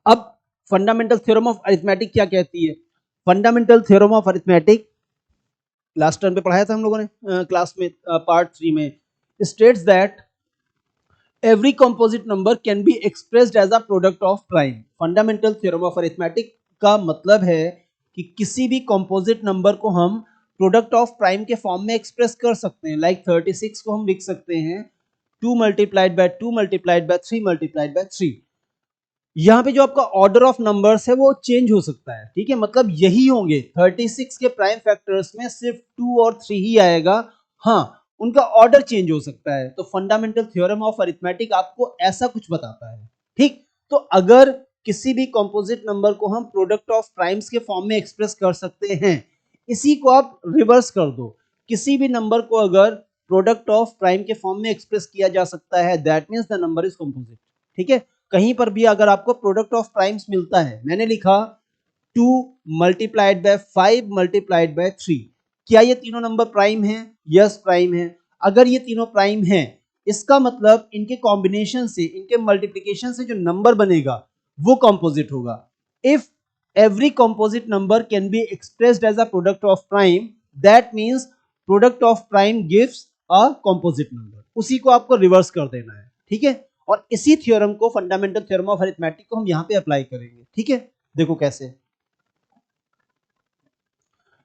अब फंडामेंटल थ्योरम ऑफ अरिथमेटिक क्या कहती है? Fundamental theorem of arithmetic last term पे पढ़ाया था हम लोगों ने क्लास में, पार्ट 3 में, states that every composite number can be expressed as a product of prime। Fundamental theorem of arithmetic का मतलब है कि किसी भी कंपोजिट नंबर को हम प्रोडक्ट ऑफ प्राइम के फॉर्म में एक्सप्रेस कर सकते हैं। लाइक 36 को हम लिख सकते हैं 2 multiplied by 2 multiplied by 3 multiplied by 3। यहाँ पे जो आपका ऑर्डर ऑफ नंबर्स है वो चेंज हो सकता है, ठीक है, मतलब यही होंगे 36 के प्राइम फैक्टर्स में सिर्फ 2 और 3 ही आएगा, हाँ उनका ऑर्डर चेंज हो सकता है। तो फंडामेंटल थ्योरम ऑफ अरिथमेटिक आपको ऐसा कुछ बताता है, ठीक। तो अगर किसी भी कंपोजिट नंबर को हम प्रोडक्ट ऑफ प्राइम्स के फॉर्म में एक्सप्रेस कर सकते हैं, इसी को आप रिवर्स कर दो, किसी भी नंबर को अगर प्रोडक्ट ऑफ प्राइम के फॉर्म में एक्सप्रेस किया जा सकता है, that means the number is composite, ठीक है। कहीं पर भी अगर आपको प्रोडक्ट ऑफ प्राइम्स मिलता है, मैंने लिखा 2 मल्टीप्लाइड बाय 5 मल्टीप्लाइड बाय 3, क्या ये तीनों नंबर प्राइम हैं? यस प्राइम है। अगर ये तीनों प्राइम हैं, इसका मतलब इनके कॉम्बिनेशन से, इनके मल्टीप्लिकेशन से जो नंबर बनेगा वो कंपोजिट होगा। If every composite number can be expressed as a product of prime, that means product of prime gives a composite number. उसी को आपको रिवर्स कर देना है, ठीक है। और इसी थ्योरम को, फंडामेंटल थ्योरम ऑफ अरिथमेटिक को हम यहां पे अप्लाई करेंगे, ठीक है। देखो कैसे,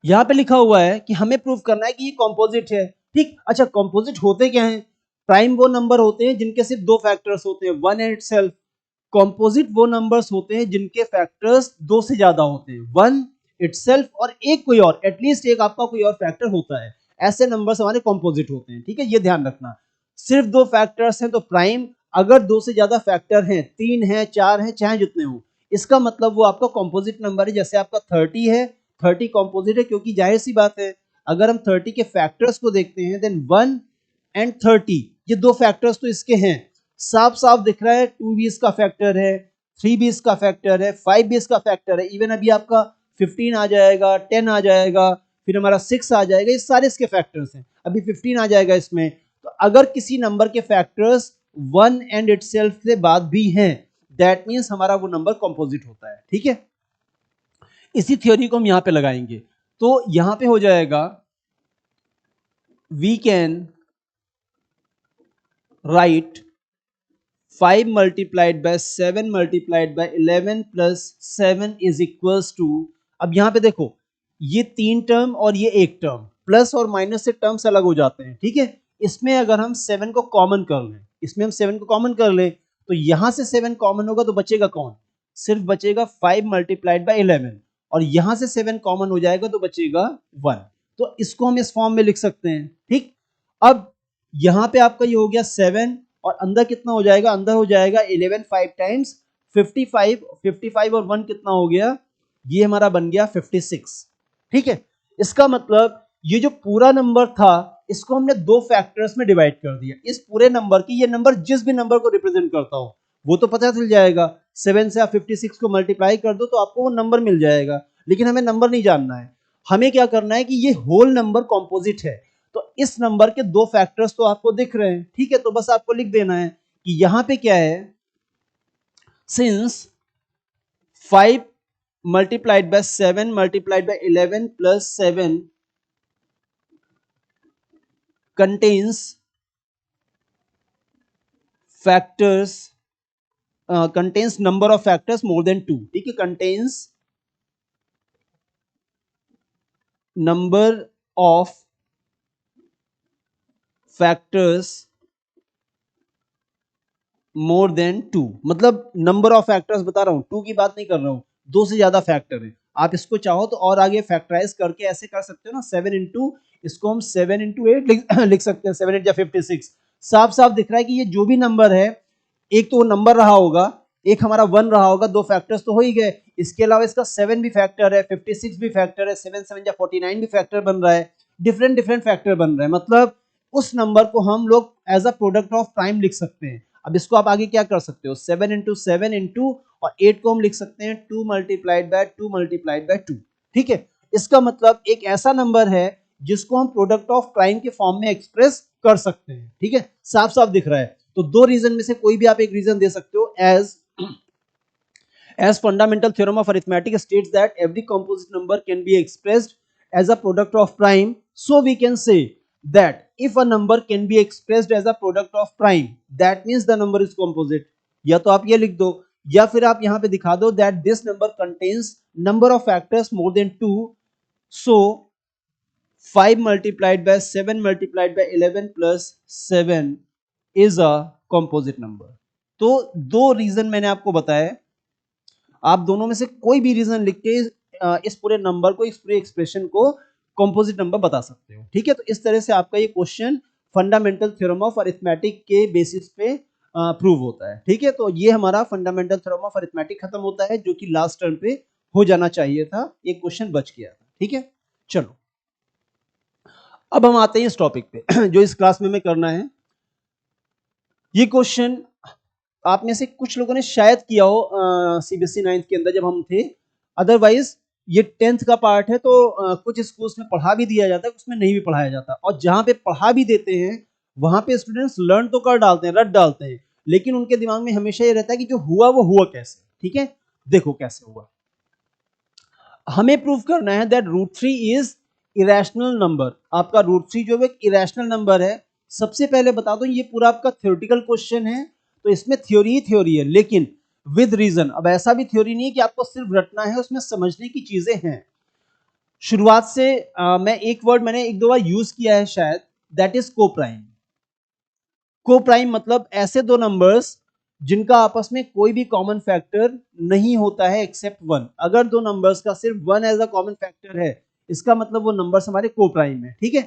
यहां पे लिखा हुआ है कि हमें प्रूव करना है कि ये कंपोजिट है, ठीक। अच्छा, कंपोजिट होते क्या हैं? प्राइम वो नंबर होते हैं जिनके सिर्फ दो फैक्टर्स होते हैं, वन एंड इटसेल्फ। कंपोजिट वो नंबर्स होते हैं जिनके फैक्टर्स दो से ज्यादा होते हैं, वन, इटसेल्फ और एक कोई और, एटलीस्ट एक आपका कोई और फैक्टर होता है, ऐसे नंबर्स हमारे कंपोजिट होते हैं, ठीक है। ये ध्यान रखना, सिर्फ दो फैक्टर्स हैं तो प्राइम, अगर दो से ज्यादा फैक्टर हैं, 3 हैं, 4 हैं, चाहे जितने हो, इसका मतलब वो आपका कंपोजिट नंबर है। जैसे आपका 30 है, 30 कंपोजिट है, क्योंकि जाहिर सी बात है अगर हम 30 के फैक्टर्स को देखते हैं, देन 1 एंड 30 ये दो फैक्टर्स तो इसके हैं, साफ साफ दिख रहा है 2 भी इसका फैक्टर है, 3 भी इसका फैक्टर है, 5 भी इसका फैक्टर है, इवन अभी आपका 15 आ जाएगा, 10 आ जाएगा, फिर हमारा 6 आ जाएगा, ये सारे इसके फैक्टर्स हैं, अभी 15 आ जाएगा इसमें। तो अगर किसी नंबर के फैक्टर्स 1 एंड इटसेल्फ से बाद भी हैं, दैट मींस हमारा वो नंबर कंपोजिट होता है, ठीक है। इसी थ्योरी को हम यहां पे लगाएंगे, तो यहां पे हो जाएगा we can write 5 multiplied by 7 multiplied by 11 plus 7 is equals to, अब यहां पे देखो ये 3 टर्म और ये एक टर्म, प्लस और माइनस से टर्म्स अलग हो जाते हैं, ठीक है। इसमें अगर हम 7 को कॉमन कर लें, इसमें हम 7 को कॉमन कर लें, तो यहां से 7 कॉमन होगा तो बचेगा कौन? सिर्फ बचेगा 5 multiplied by 11, और यहां से 7 कॉमन हो जाएगा तो बचेगा 1। तो इसको हम इस फॉर्म में लिख सकते हैं। ठीक, अब यहां पे आपका ये हो गया 7 और अंदर कितना हो जाएगा, अंदर हो जाएगा 11 5 टाइम्स 55, 55 और 1 कितना हो गया, ये हमारा बन गया 56। ठीक है, इसका मतलब ये जो पूरा नंबर था इसको हमने दो फैक्टर्स में डिवाइड कर दिया। इस पूरे नंबर की, ये नंबर जिस भी नंबर को रिप्रेजेंट करता हो वो तो पता चल जाएगा, 7 से आप 56 को मल्टीप्लाई कर दो तो आपको वो नंबर मिल जाएगा। लेकिन हमें नंबर नहीं जानना है, हमें क्या करना है कि ये होल नंबर कॉम्पोजिट है, तो इस नंबर के दो फैक्टर्स तो आपको दिख रहे हैं। ठीक है, तो बस आपको लिख देना है कि यहां पे क्या है, since 5 multiplied by 7 multiplied by 11 plus 7 contains factors, contains number of factors more than 2। ठीक है, contains number of factors more than 2, मतलब नंबर ऑफ फैक्टर्स बता रहा हूं, 2 की बात नहीं कर रहा हूं, 2 से ज्यादा फैक्टर है। आप इसको चाहो तो और आगे फैक्टराइज करके ऐसे कर सकते हो ना, 7 इंटू, इसको हम 7 इंटू 8 लिख सकते हैं, 7 8 या 56। साफ साफ दिख रहा है कि ये जो भी नंबर है, एक तो वो नंबर रहा होगा, एक हमारा 1 रहा होगा, दो फैक्टर्स तो हो ही गए। इसके अलावा इसका 7 भी फैक्टर है, 56 भी फैक्टर है, 7 7 या 49 भी फैक्टर बन रहा है, डिफरेंट डिफरेंट फैक्टर बन रहा है। मतलब उस नंबर को हम लोग as a product of prime लिख सकते हैं। अब इसको आप आगे क्या कर सकते हो, 7 इंटू 7 इंटू और 8 को हम लिख सकते हैं 2 मल्टीप्लाइड बाय 2 मल्टीप्लाइड बाय 2। ठीक है, इसका मतलब एक ऐसा नंबर है जिसको हम प्रोडक्ट ऑफ प्राइम के फॉर्म में एक्सप्रेस कर सकते हैं। ठीक है, साफ साफ दिख रहा है। तो दो रीजन में से कोई भी आप एक रीजन दे सकते हो। as fundamental theorem of arithmetic states that every composite number can be expressed as a product of prime, so we can say that if a number can be expressed as a product of prime, that means the number is composite। या तो आप ये लिख दो या फिर आप यहां पे दिखा दो that this number contains number of factors more than 2, so 5 multiplied by 7 multiplied by 11 plus 7 is a composite number। तो दो रीजन मैंने आपको बताया, आप दोनों में से कोई भी रीजन लिख के इस पूरे नंबर को, इस पूरे एक्सप्रेशन को कंपोजिट नंबर बता सकते हो। ठीक है, तो इस तरह से आपका ये question fundamental theorem of arithmetic के बेसिस पे प्रूव होता है। ठीक है, तो ये हमारा फंडामेंटल थ्योरम ऑफ अरिथमेटिक खत्म होता है, जो कि लास्ट टर्म पे हो जाना चाहिए था, एक क्वेश्चन बच गया था। ठीक है, चलो अब हम आते हैं इस टॉपिक पे जो इस क्लास में करना है। ये क्वेश्चन आप में से कुछ लोगों ने शायद किया हो सीबीएसई 9th के अंदर जब हम थे, अदरवाइज ये 10th का पार्ट है, तो कुछ स्कूल्स में पढ़ा भी दिया जाता है, उसमें नहीं भी पढ़ाया जाता। और जहां पे पढ़ा भी देते हैं वहां पे स्टूडेंट्स लर्न तो कर डालते हैं, रट डालते हैं, लेकिन उनके दिमाग में हमेशा ये रहता है कि जो हुआ वो हुआ कैसे। ठीक है, देखो कैसे हुआ। हमें प्रूव करना है दैट √3 इज इरेशनल नंबर। आपका √3 जो है एक इरेशनल नंबर है। सबसे पहले बता दो ये पूरा आपका थ्योरेटिकल क्वेश्चन है, तो इसमें थ्योरी ही थ्योरी है, लेकिन विद रीजन। अब ऐसा भी थ्योरी नहीं है कि आपको सिर्फ रटना है, उसमें समझने की चीजें हैं। शुरुआत से मैं एक वर्ड मैंने एक दो बार यूज किया है शायद, दैट इज कोप्राइम। कोप्राइम मतलब ऐसे दो नंबर्स जिनका आपस में कोई भी कॉमन फैक्टर नहीं होता है एक्सेप्ट 1। अगर दो नंबर्स का सिर्फ 1 एज अ कॉमन फैक्टर है, इसका मतलब वो नंबर्स हमारे कोप्राइम है। ठीक है,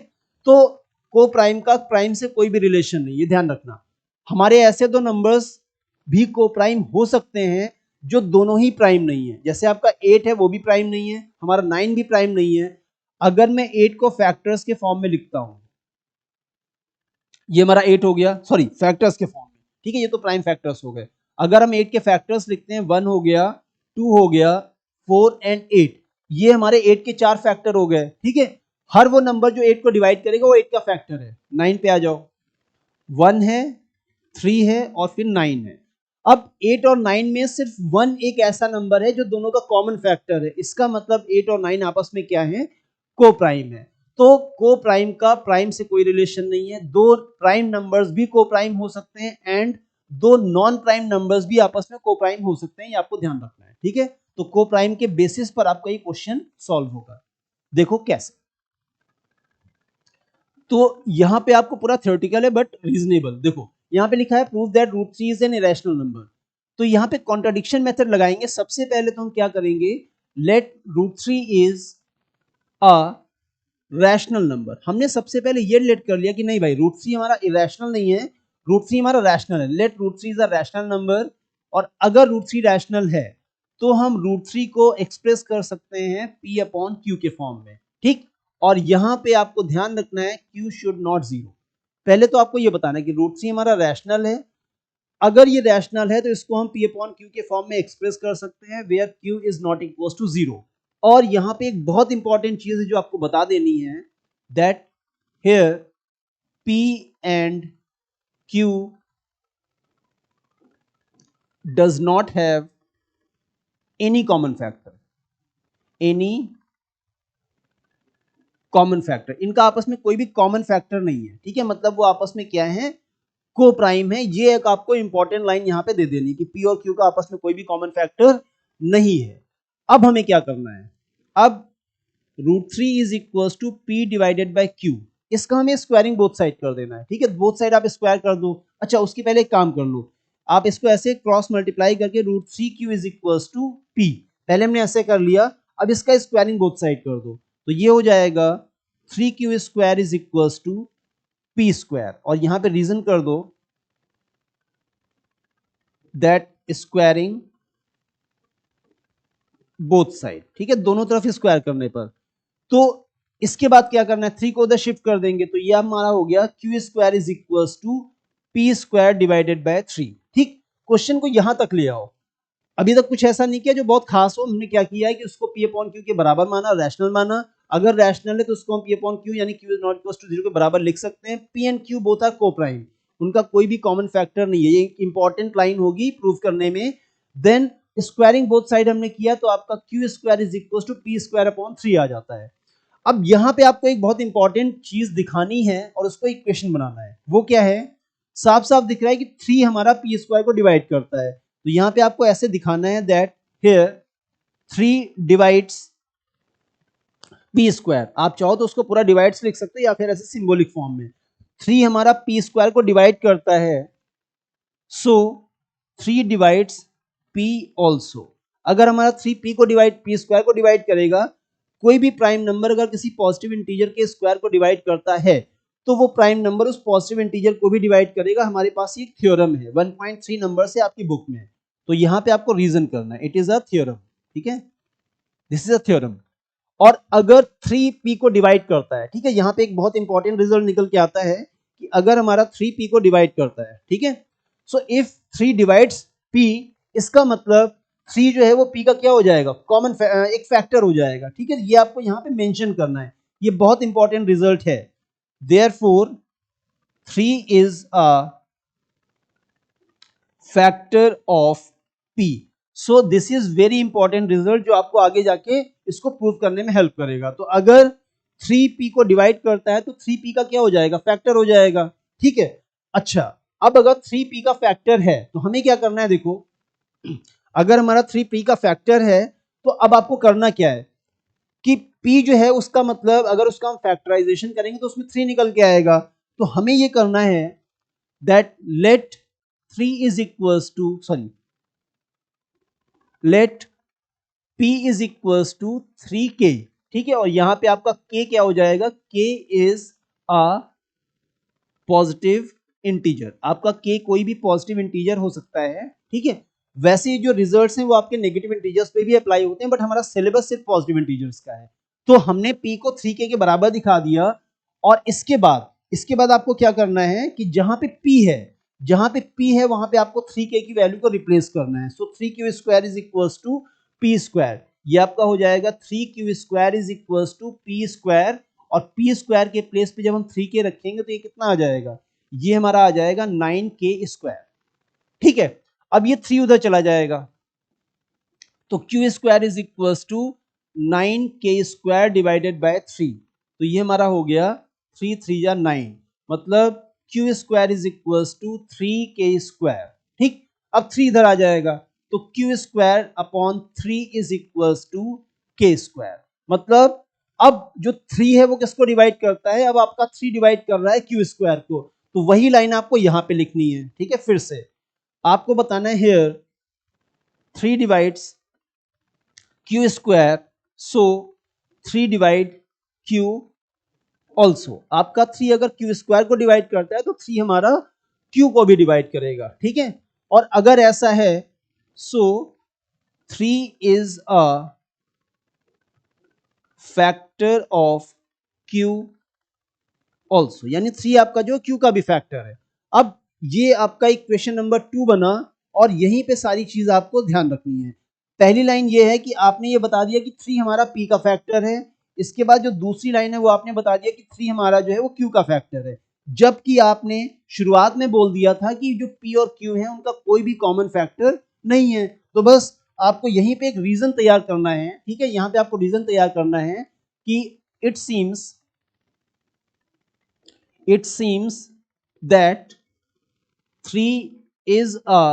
तो कोप्राइम का प्राइम से कोई भी रिलेशन नहीं, ये ध्यान रखना। हमारे ऐसे दो नंबर्स भी कोप्राइम हो सकते हैं जो दोनों ही प्राइम नहीं है। जैसे आपका 8 है, वो भी प्राइम नहीं है, हमारा 9 भी प्राइम नहीं है। अगर मैं 8 को फैक्टर्स के फॉर्म में लिखता हूं, ये हमारा 8 हो गया, सॉरी फैक्टर्स के फॉर्म में, ठीक है, ये तो प्राइम फैक्टर्स हो गए। अगर हम 8 के फैक्टर्स लिखते हैं, 1 हो गया, 2 हो गया, 4 एंड 8, ये हमारे 8 के 4 फैक्टर हो गए। ठीक है, हर वो नंबर जो 8 को डिवाइड करेगा वो 8 का फैक्टर है। 9 पे आ जाओ, 1 है, 3 है और फिर 9 है। अब 8 और 9 में सिर्फ 1 एक ऐसा नंबर है जो दोनों का कॉमन फैक्टर है। इसका मतलब 8 और 9 आपस में क्या है, को प्राइम है। तो को प्राइम का प्राइम से कोई रिलेशन नहीं है। दो प्राइम नंबर्स भी को प्राइम हो सकते हैं एंड दो नॉन प्राइम नंबर्स भी आपस में को प्राइम हो सकते हैं, ये आपको ध्यान रखना है। ठीक है, तो को प्राइम के बेसिस पर आपका ये क्वेश्चन सॉल्व होगा। देखो कैसे। तो यहां पे आपको पूरा थ्योरेटिकल है बट रीजनेबल। देखो यहां पे लिखा है prove that √3 is an irrational number. तो यहां पे कॉन्ट्राडिक्शन मेथड लगाएंगे। सबसे पहले तो हम क्या करेंगे let √3 is a rational number. हमने सबसे पहले ये रिलेट कर लिया कि नहीं भाई √3 हमारा इरेशनल नहीं है, √3 हमारा रैशनल है। Let √3 is a rational number, और अगर √3 रैशनल है तो हम √3 को एक्सप्रेस कर सकते हैं P/Q के फॉर्म में, ठीक। और यहां पे आपको ध्यान रखना है Q शुड नॉट 0। पहले तो आपको ये बताना है कि √3 हमारा रैशनल है, अगर ये रैशनल है तो इसको हम P/Q के फॉर्म में एक्सप्रेस कर सकते हैं where Q is not equal to 0। और यहां पे एक बहुत इंपॉर्टेंट चीज है जो आपको बता देनी है, that here P and Q does not have any common factor, any common factor. इनका आपस में कोई भी कॉमन फैक्टर नहीं है, ठीक है। मतलब वो आपस में क्या है, को प्राइम है। ये एक आपको इंपॉर्टेंट लाइन यहां पे दे देनी कि P और Q का आपस में कोई भी कॉमन फैक्टर नहीं है। अब हमें क्या करना है, अब √3 is equal to P divided by Q, इसका हमें स्क्वायरिंग बोथ साइड कर देना है, ठीक है। बोथ साइड आप स्क्वायर कर दो। अच्छा, उसकी पहले एक काम कर लो, आप इसको ऐसे क्रॉस मल्टीप्लाई करके √3Q is equal to P, पहले हमने ऐसे कर लिया, अब इसका स्क्वायरिंग बोथ साइड कर दो, तो ये हो जाएगा 3Q square is equal to P square, और यहां पे रीजन कर दो दैट स्क्वायरिंग बोथ साइड, ठीक है, दोनों तरफ स्क्वायर करने पर। तो इसके बाद क्या करना है, 3 को उधर शिफ्ट कर देंगे, तो ये हमारा हो गया Q square is equal to P square divided by 3, ठीक। क्वेश्चन को यहां तक ले आओ। अभी तक कुछ ऐसा नहीं किया जो बहुत खास हो। हमने क्या किया है कि उसको P/Q के बराबर माना, रैशनल माना। अगर रैशनल है तो उसको हम P/Q यानी Q is not equal to 0 के बराबर लिख सकते हैं। P and Q both are coprime, उनका कोई भी कॉमन फैक्टर नहीं है। ये इंपॉर्टेंट लाइन होगी प्रूव करने में। देन स्क्वायरिंग बोथ साइड हमने किया तो आपका Q square is equal to P square upon 3 आ जाता है। अब यहाँ पे आपको एक बहुत इंपॉर्टेंट चीज दिखानी है और उसको एक क्वेश्चन बनाना है। वो क्या है, साफ साफ दिख रहा है कि 3 हमारा P स्क्वायर को डिवाइड करता है, तो यहाँ पे आपको ऐसे दिखाना है that here 3 divides P square. आप चाहो तो उसको पूरा डिवाइड्स लिख सकते हैं या फिर ऐसे सिंबॉलिक फॉर्म में। 3 हमारा P स्क्वायर को डिवाइड करता है, सो 3 डिवाइड्स P ऑल्सो। अगर हमारा 3 P स्क्वायर को डिवाइड करेगा, कोई भी प्राइम नंबर अगर किसी पॉजिटिव इंटीजर के स्क्वायर को डिवाइड करता है तो वो प्राइम नंबर उस पॉजिटिव इंटीजर को भी डिवाइड करेगा। हमारे पास ये थ्योरम है 1.3 नंबर से आपकी बुक में, तो यहाँ पे आपको रीजन करना है, इट इज अ थ्योरम, ठीक है, दिस इज अ थ्योरम। और अगर 3P को डिवाइड करता है, ठीक है, यहाँ पे एक बहुत इंपॉर्टेंट रिजल्ट निकल के आता है कि अगर हमारा 3P को डिवाइड करता है, ठीक है, सो इफ 3 डिवाइड्स P, इसका मतलब 3 जो है वो P का क्या हो जाएगा, कॉमन एक फैक्टर हो जाएगा, ठीक है। ये आपको यहाँ पे मेंशन करना है, ये बहुत इंपॉर्टेंट रिजल्ट है। Therefore 3 is a factor of P। So this is very important result जो आपको आगे जाके इसको प्रूव करने में हेल्प करेगा। तो अगर 3P को डिवाइड करता है तो 3P का क्या हो जाएगा, फैक्टर हो जाएगा, ठीक है। अच्छा, अब अगर 3P का फैक्टर है तो हमें क्या करना है, देखो अगर हमारा 3P का फैक्टर है तो अब आपको करना क्या है कि P जो है उसका मतलब अगर उसका हम फैक्टराइजेशन करेंगे तो उसमें 3 निकल के आएगा। तो हमें ये करना है that let 3 is equals to sorry let P is equals to 3K, ठीक है। और यहां पे आपका K क्या हो जाएगा, K is a positive integer. आपका K कोई भी पॉजिटिव इंटीजर हो सकता है, ठीक है। वैसे जो रिजल्ट्स हैं वो आपके नेगेटिव इंटीजर्स पे भी अप्लाई होते हैं, बट हमारा सिलेबस सिर्फ पॉजिटिव इंटीजर्स का है। तो हमने P को 3K के बराबर दिखा दिया, और इसके बाद आपको क्या करना है कि जहां पे P है वहां पे आपको 3K की वैल्यू को रिप्लेस करना है। So 3Q square is equals to P square, ये आपका हो जाएगा 3Q square is equals to P square, और P स्क्वायर के प्लेस पे जब हम 3K रखेंगे तो ये कितना आ जाएगा, ये हमारा आ जाएगा 9K स्क्वायर, ठीक है। अब ये 3 उधर चला जाएगा, तो Q square is equals to 9K square divided by 3, तो ये हमारा हो गया 3 3 जा 9, मतलब Q square is equals to 3K square, ठीक। अब 3 इधर आ जाएगा तो Q square upon 3 is equals to K square, मतलब अब जो 3 है वो किसको डिवाइड करता है, अब आपका 3 डिवाइड कर रहा है Q स्क्वायर को, तो वही लाइन आपको यहां पे लिखनी है, ठीक है। फिर से आपको बताना है here 3 divides Q square, so 3 divide Q also. आपका 3 अगर क्यू स्क्वायर को डिवाइड करता है तो 3 हमारा क्यू को भी डिवाइड करेगा, ठीक है। और अगर ऐसा है सो 3 is a factor of Q also, यानी 3 आपका जो क्यू का भी फैक्टर है। अब ये आपका इक्वेशन नंबर 2 बना और यहीं पे सारी चीज आपको ध्यान रखनी है। पहली लाइन ये है कि आपने ये बता दिया कि 3 हमारा p का फैक्टर है। इसके बाद जो दूसरी लाइन है वो आपने बता दिया कि 3 हमारा जो है वो q का फैक्टर है, जबकि आपने शुरुआत में बोल दिया था कि जो p और q है उनका कोई भी कॉमन फैक्टर नहीं है। तो बस आपको यहीं पे एक रीजन तैयार करना है, ठीक है। यहाँ पे आपको रीजन तैयार करना है कि it seems that 3 is a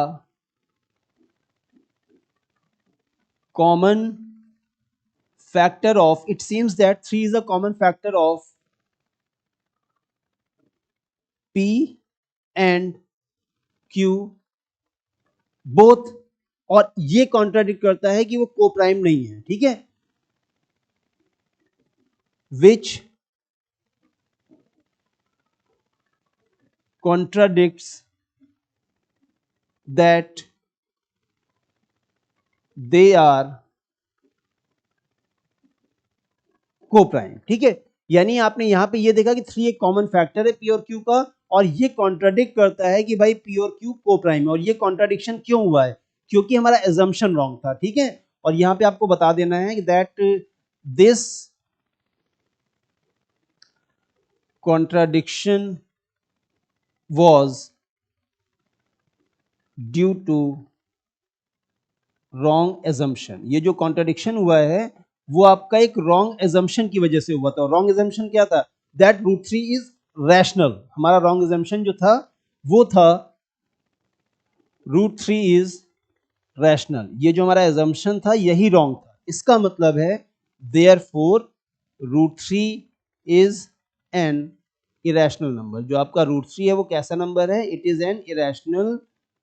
common factor of p and q both, और ये कॉन्ट्राडिक्ट करता है कि वो कोप्राइम नहीं है, ठीक है। which contradicts that they are coprime, ठीक है। यानी आपने यहां पे ये देखा कि 3 एक कॉमन फैक्टर है p और q का, और ये कॉन्ट्राडिक्ट करता है कि भाई p और q कोप्राइम है। और ये कॉन्ट्राडिक्शन क्यों हुआ है? क्योंकि हमारा एजम्पशन रॉन्ग था, ठीक है। और यहां पे आपको बता देना है that this contradiction was due to wrong assumption। ये जो कॉन्ट्राडिक्शन हुआ है वो आपका एक रॉन्ग assumption की वजह से हुआ था। रॉन्ग assumption क्या था? That √3 is rational. हमारा रॉन्ग assumption जो था वो था √3 इज रैशनल। ये जो हमारा assumption था यही रॉन्ग था। इसका मतलब है therefore √3 is an irrational number. जो आपका √3 है वो कैसा नंबर है? It is an irrational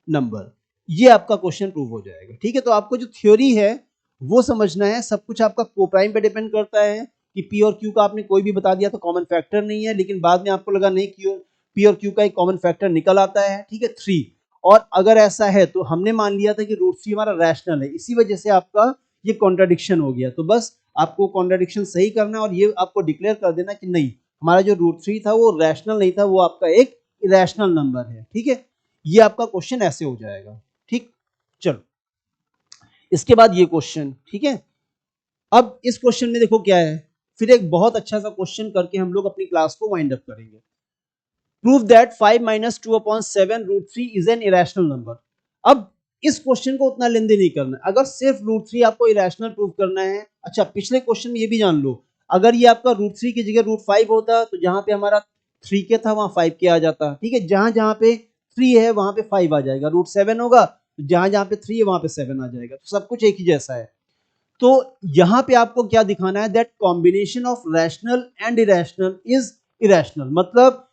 number. ये आपका क्वेश्चन प्रूव हो जाएगा, ठीक है। तो आपको जो थ्योरी है वो समझना है। सब कुछ आपका कोप्राइम पे डिपेंड करता है कि पी और क्यू का आपने कोई भी बता दिया तो कॉमन फैक्टर नहीं है, लेकिन बाद में आपको लगा नहीं क्यू पी और क्यू का एक कॉमन फैक्टर निकल आता है, ठीक है, 3। और अगर ऐसा है तो हमने मान लिया था कि √3 हमारा रैशनल है, इसी वजह से आपका ये कॉन्ट्राडिक्शन हो गया। तो बस आपको कॉन्ट्राडिक्शन सही करना है और ये आपको डिक्लेयर कर देना कि नहीं, हमारा जो √3 था वो रैशनल नहीं था, वो आपका एक इरेशनल नंबर है, ठीक है। ये आपका क्वेश्चन ऐसे हो जाएगा, ठीक। चलो इसके बाद ये क्वेश्चन, ठीक है। अब इस क्वेश्चन में देखो क्या है, फिर एक बहुत अच्छा सा क्वेश्चन करके हम लोग अपनी क्लास को वाइंड अप करेंगे। Prove that 5 - 2/7 √3 is an irrational number. अब इस क्वेश्चन को उतना लेंदी नहीं करना है। अगर सिर्फ √3 आपको इरेशनल प्रूव करना है, अच्छा पिछले क्वेश्चन में ये भी जान लो, अगर ये आपका √3 की जगह √5 होता तो जहां पे हमारा 3 के था वहां 5 के आ जाता, ठीक है। जहां जहां पे 3 है वहां पे 5 आ जाएगा। √7 होगा तो जहां जहां पे 3 है वहां पे 7 आ जाएगा। तो सब कुछ एक ही जैसा है। तो यहां पे आपको क्या दिखाना है? That combination of rational and irrational is irrational. मतलब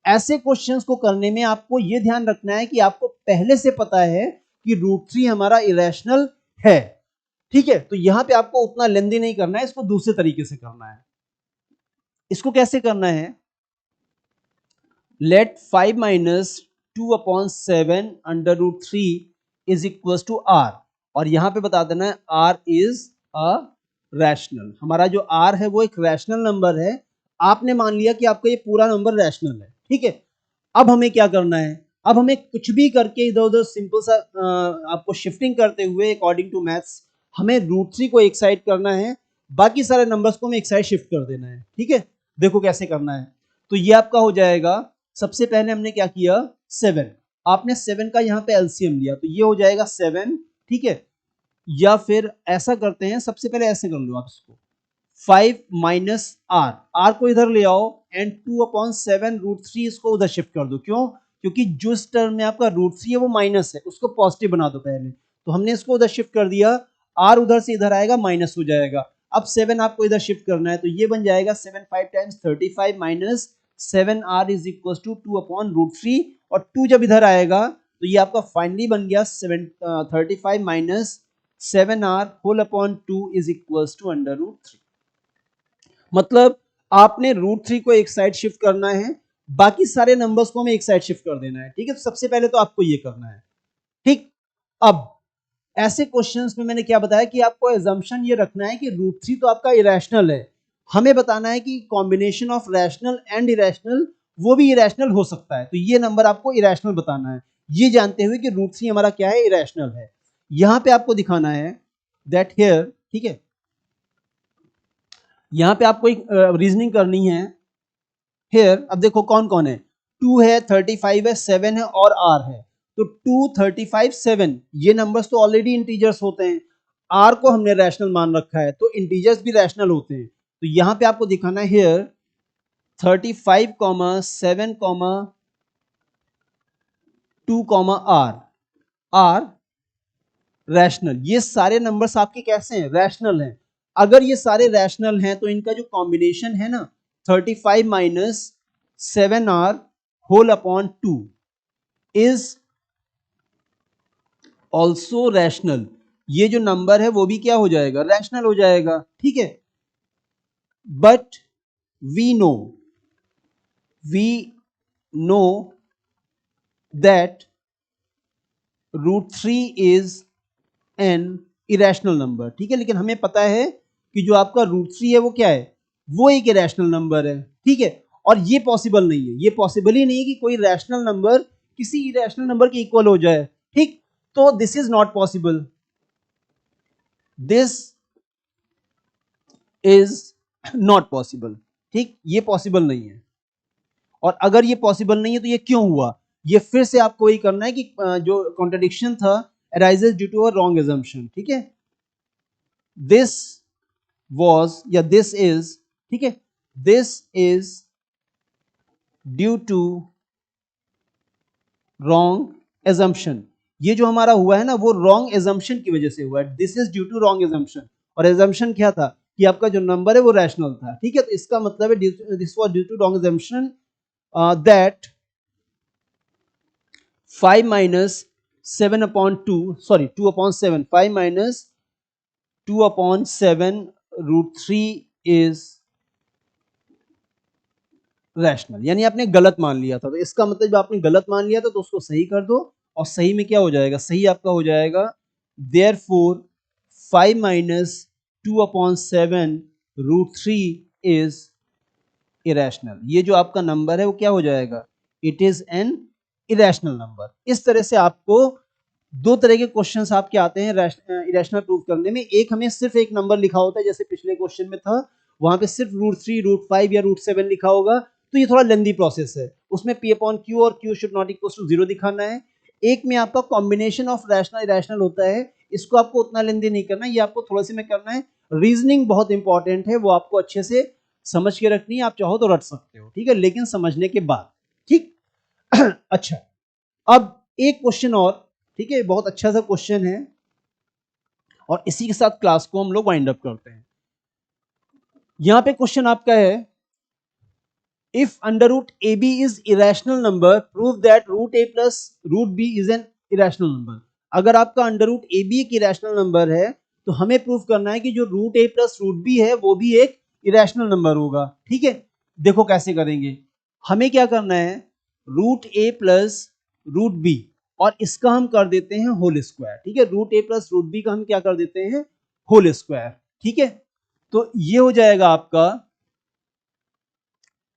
ऐसे क्वेश्चंस को करने में आपको यह ध्यान रखना है कि आपको पहले से पता है कि √3 हमारा इरेशनल है, ठीक है। तो यहां पे आपको उतना लेंदी नहीं करना है, इसको दूसरे तरीके से करना है। इसको कैसे करना है? Let 5 - 2/7 √3 is equal to r, और यहां पे बता देना है r इज अ रैशनल। हमारा जो r है वो एक रैशनल नंबर है। आपने मान लिया कि आपका ये पूरा नंबर रैशनल है, ठीक है। अब हमें क्या करना है? अब हमें कुछ भी करके इधर उधर सिंपल सा आपको शिफ्टिंग करते हुए अकॉर्डिंग टू मैथ्स हमें √3 को एक साइड करना है, बाकी सारे नंबर्स को हमें एक साइड शिफ्ट कर देना है, ठीक है। देखो कैसे करना है। तो ये आपका हो जाएगा, सबसे पहले हमने क्या किया, 7। आपने 7 का यहाँ पे एलसीएम लिया तो ये हो जाएगा 7, ठीक है। या फिर ऐसा करते हैं, सबसे पहले ऐसे कर लो आप इसको, 5 - r, r को इधर ले आओ एंड 2/7 √3 इसको उधर शिफ्ट कर दो। क्यों? क्योंकि जो इस टर्म में आपका √3 है वो माइनस है, उसको पॉजिटिव बना दो पहले। तो हमने इसको उधर शिफ्ट कर दिया, r उधर से इधर आएगा, माइनस हो जाएगा। अब 7 आपको इधर शिफ्ट करना है तो ये बन जाएगा 7 5 times 35 - 7r is equal to 2/√3, और 2 जब इधर आएगा तो ये आपका फाइनली बन गया 35 - 7r whole upon 2 is equals to under root 3। मतलब आपने रूट 3 को एक साइड शिफ्ट करना है, बाकी सारे नंबर्स को हमें एक साइड शिफ्ट कर देना है। ठीक है, तो सबसे पहले तो आपको ये करना है। ठीक, अब ऐसे क्वेश्चंस में मैंने क्या बताया कि आपको एजम्पशन ये रखना है कि रूट 3 तो आपका इरेशनल है, हमें बताना है कि combination of rational and irrational वो भी इरेशनल हो सकता है, तो ये नंबर आपको इरेशनल बताना है, ये जानते हुए कि रूट 3 हमारा क्या है, इरेशनल है। यहां पे आपको दिखाना है दैट हियर, ठीक है, यहां पे आपको एक रीजनिंग करनी है। हियर अब देखो कौन कौन है, 2 है, 35 है, 7 है और r है। तो 2, 35, 7 ये नंबर्स तो ऑलरेडी इंटीजर्स होते हैं, r को हमने रैशनल मान रखा है, तो इंटीजर्स भी रैशनल होते हैं। तो यहां पे आपको दिखाना है हियर 35, 7, 2, r रैशनल। ये सारे नंबर्स आपके कैसे हैं, रैशनल हैं। अगर ये सारे रैशनल हैं तो इनका जो कॉम्बिनेशन है ना 35 minus 7r whole upon 2 is also rational. ये जो नंबर है वो भी क्या हो जाएगा, रैशनल हो जाएगा। ठीक है, but we know that root 3 is an irrational number. ठीक है, लेकिन हमें पता है कि जो आपका रूट 3 है वो क्या है, वो एक इरेशनल नंबर है। ठीक है, और ये पॉसिबल नहीं है, ये पॉसिबल ही नहीं है कि कोई रैशनल नंबर किसी इरेशनल नंबर के इक्वल हो जाए। ठीक, तो this is not possible, this is not possible. ठीक, ये पॉसिबल नहीं है, और अगर ये पॉसिबल नहीं है तो ये क्यों हुआ, ये फिर से आपको ये करना है कि जो कॉन्ट्रडिक्शन था arises due to a wrong assumption। ठीक है, दिस was या दिस इज, ठीक है, this is due to wrong assumption। ये जो हमारा हुआ है ना वो रॉन्ग assumption की वजह से हुआ है, this is due to wrong assumption। और assumption क्या था कि आपका जो नंबर है वो रैशनल था। ठीक है, तो इसका मतलब है this was due to wrong assumption दैट 5 minus 7 upon 2, sorry 2 upon 7, 5 minus 2 upon 7 root 3 is rational. यानी आपने गलत मान लिया था, तो इसका मतलब आपने गलत मान लिया था तो उसको सही कर दो, और सही में क्या हो जाएगा, सही आपका हो जाएगा therefore 5 minus 2 upon 7 root 3 is irrational. ये जो आपका नंबर है वो क्या हो जाएगा, it is an irrational number. इस तरह से आपको दो तरह के क्वेश्चंस आपके आते हैं इरेशनल प्रूफ करने में। एक हमें सिर्फ एक नंबर लिखा होता है, जैसे पिछले क्वेश्चन में था, वहां पे सिर्फ रूट 3, रूट 5 या रूट 7 लिखा होगा, तो ये थोड़ा लेंदी प्रोसेस है, उसमें p अपॉन क्यू और q should not equal to 0 दिखाना है। एक में आपका कॉम्बिनेशन ऑफ रैशनल इरेशनल होता है, इसको आपको उतना लेंदी नहीं करना, ये आपको थोड़ा सा में करना है। रीजनिंग बहुत इंपॉर्टेंट है, वो आपको अच्छे से समझ के रखनी है, आप चाहो तो रट सकते हो, ठीक है, लेकिन समझने के बाद। ठीक अच्छा, अब एक क्वेश्चन और, ठीक है, बहुत अच्छा सा क्वेश्चन है, और इसी के साथ क्लास को हम लोग वाइंड अप करते हैं। यहां पे क्वेश्चन आपका है, if under root A B is irrational number prove that root A plus root B is an irrational number. अगर आपका अंडर रूट ए बी एक इरेशनल नंबर है तो हमें प्रूव करना है कि जो root A plus root B है वो भी एक इरेशनल नंबर होगा। ठीक है, देखो कैसे करेंगे, हमें क्या करना है, root A plus root B, और इसका हम कर देते हैं होल स्क्वायर। ठीक है, root A plus root B का हम क्या कर देते हैं, होल स्क्वायर। ठीक है, तो ये हो जाएगा आपका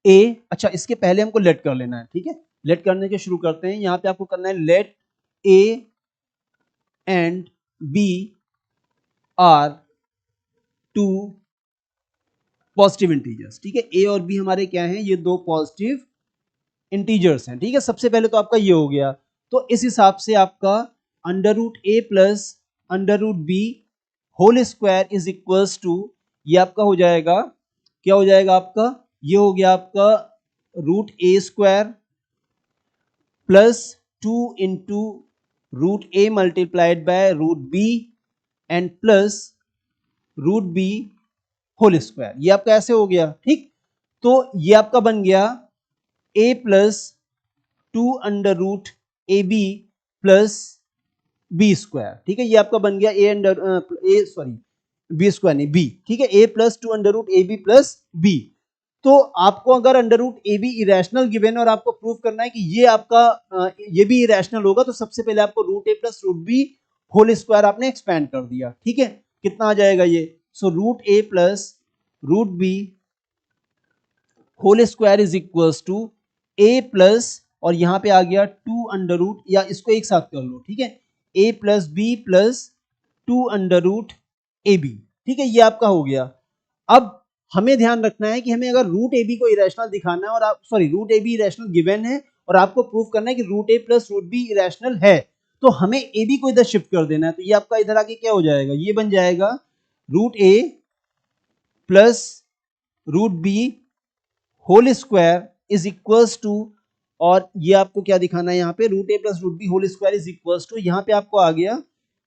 ए। अच्छा, इसके पहले हमको लेट कर लेना है। ठीक है, लेट करने के शुरू करते हैं। यहां पे आपको करना है let A and B are two positive integers. ठीक है, ए और बी हमारे क्या हैं, ये दो पॉजिटिव इंटीजर्स हैं। ठीक है, सबसे पहले तो आपका ये हो गया, तो इस हिसाब से आपका under root A plus under root B whole square is equals to, ये आपका हो जाएगा, क्या हो जाएगा आपका, ये हो गया आपका root A square plus 2 into root A multiplied by root B and plus root B whole square. ये आपका ऐसे हो गया। ठीक, तो ये आपका बन गया a plus 2 under root A B plus B square, ठीक है, ये आपका बन गया A under A sorry B square नहीं बी, ठीक है, A plus 2 under root A B plus B. तो आपको अगर under root A B irrational given और आपको प्रूव करना है कि ये आपका ये भी इरेशनल होगा, तो सबसे पहले आपको root A plus root B whole square आपने एक्सपेंड कर दिया, ठीक है, कितना आ जाएगा ये, so root A plus root B whole square is equals to A plus, और यहां पे आ गया 2 अंडर रूट, या इसको एक साथ कर लो, ठीक है, A plus B plus 2 under root A B, ठीक है, ये आपका हो गया। अब हमें ध्यान रखना है कि हमें अगर रूट ए बी को इरेशनल दिखाना है और आप sorry root A B irrational given है और आपको प्रूव करना है कि root A plus root B irrational है, तो हमें ए बी को इधर शिफ्ट कर देना है। तो ये आपका इधर आके क्या हो जाएगा, ये बन जाएगा root A plus root B whole square is equals to, और ये आपको क्या दिखाना है यहाँ पे, root A plus root B whole square is equals to, यहाँ पे आपको आ गया,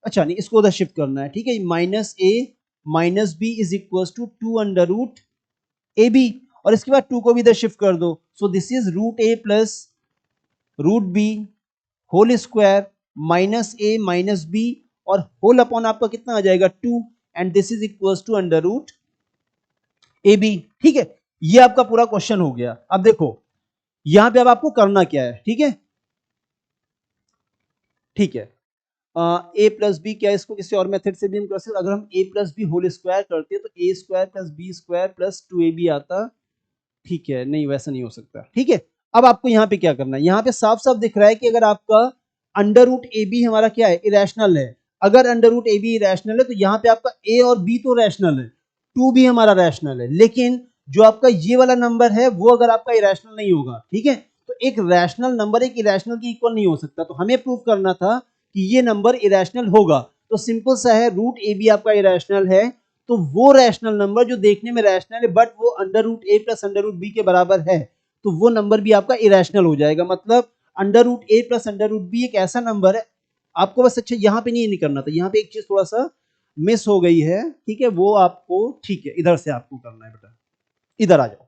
अच्छा नहीं इसको उधर शिफ्ट करना है, ठीक है, minus A minus B is equals to 2 under root A B, और इसके बाद 2 को भी इधर शिफ्ट कर दो, so this is root A plus root B whole square minus A minus B, और होल अपॉन आपका कितना आ जाएगा 2, and this is equals to under root A B, ठीक है, ये आपका पूरा क्वेश्चन हो गया। अब देखो यहां पे अब आपको करना क्या है, ठीक है, ठीक है, ए प्लस बी, क्या इसको किसी और मेथड से भी हम कर सकते, अगर हम A plus B whole square करते तो A square plus B square plus 2ab आता, ठीक है, नहीं वैसा नहीं हो सकता, ठीक है। अब आपको यहाँ पे क्या करना है, यहाँ पे साफ साफ दिख रहा है कि अगर आपका अंडर रूट ए बी हमारा क्या है, इरेशनल है, अगर under root A B irrational है तो यहाँ पे आपका ए और बी तो रैशनल है, 2 भी हमारा रैशनल है, लेकिन जो आपका ये वाला नंबर है वो अगर आपका इरेशनल नहीं होगा, ठीक है, तो एक रैशनल नंबर एक इरेशनल के इक्वल नहीं हो सकता, तो हमें प्रूव करना था कि ये नंबर इरेशनल होगा, तो सिंपल सा है, रूट ए बी आपका इरेशनल है, तो वो रैशनल नंबर जो देखने में रैशनल है बट वो under root A plus under root B के बराबर है, तो वो नंबर भी आपका इरेशनल हो जाएगा। मतलब under root A plus under root B एक ऐसा नंबर है, आपको बस अच्छा यहाँ पे नहीं करना था, यहाँ पे एक चीज थोड़ा सा मिस हो गई है, ठीक है, वो आपको, ठीक है, इधर से आपको करना है बेटा, इधर आ जाओ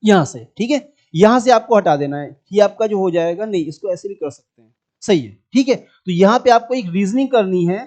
यहां से, ठीक है, यहां से आपको हटा देना है, ये आपका जो हो जाएगा, नहीं इसको ऐसे भी कर सकते हैं, सही है, ठीक है, तो यहाँ पे आपको एक रीजनिंग करनी है,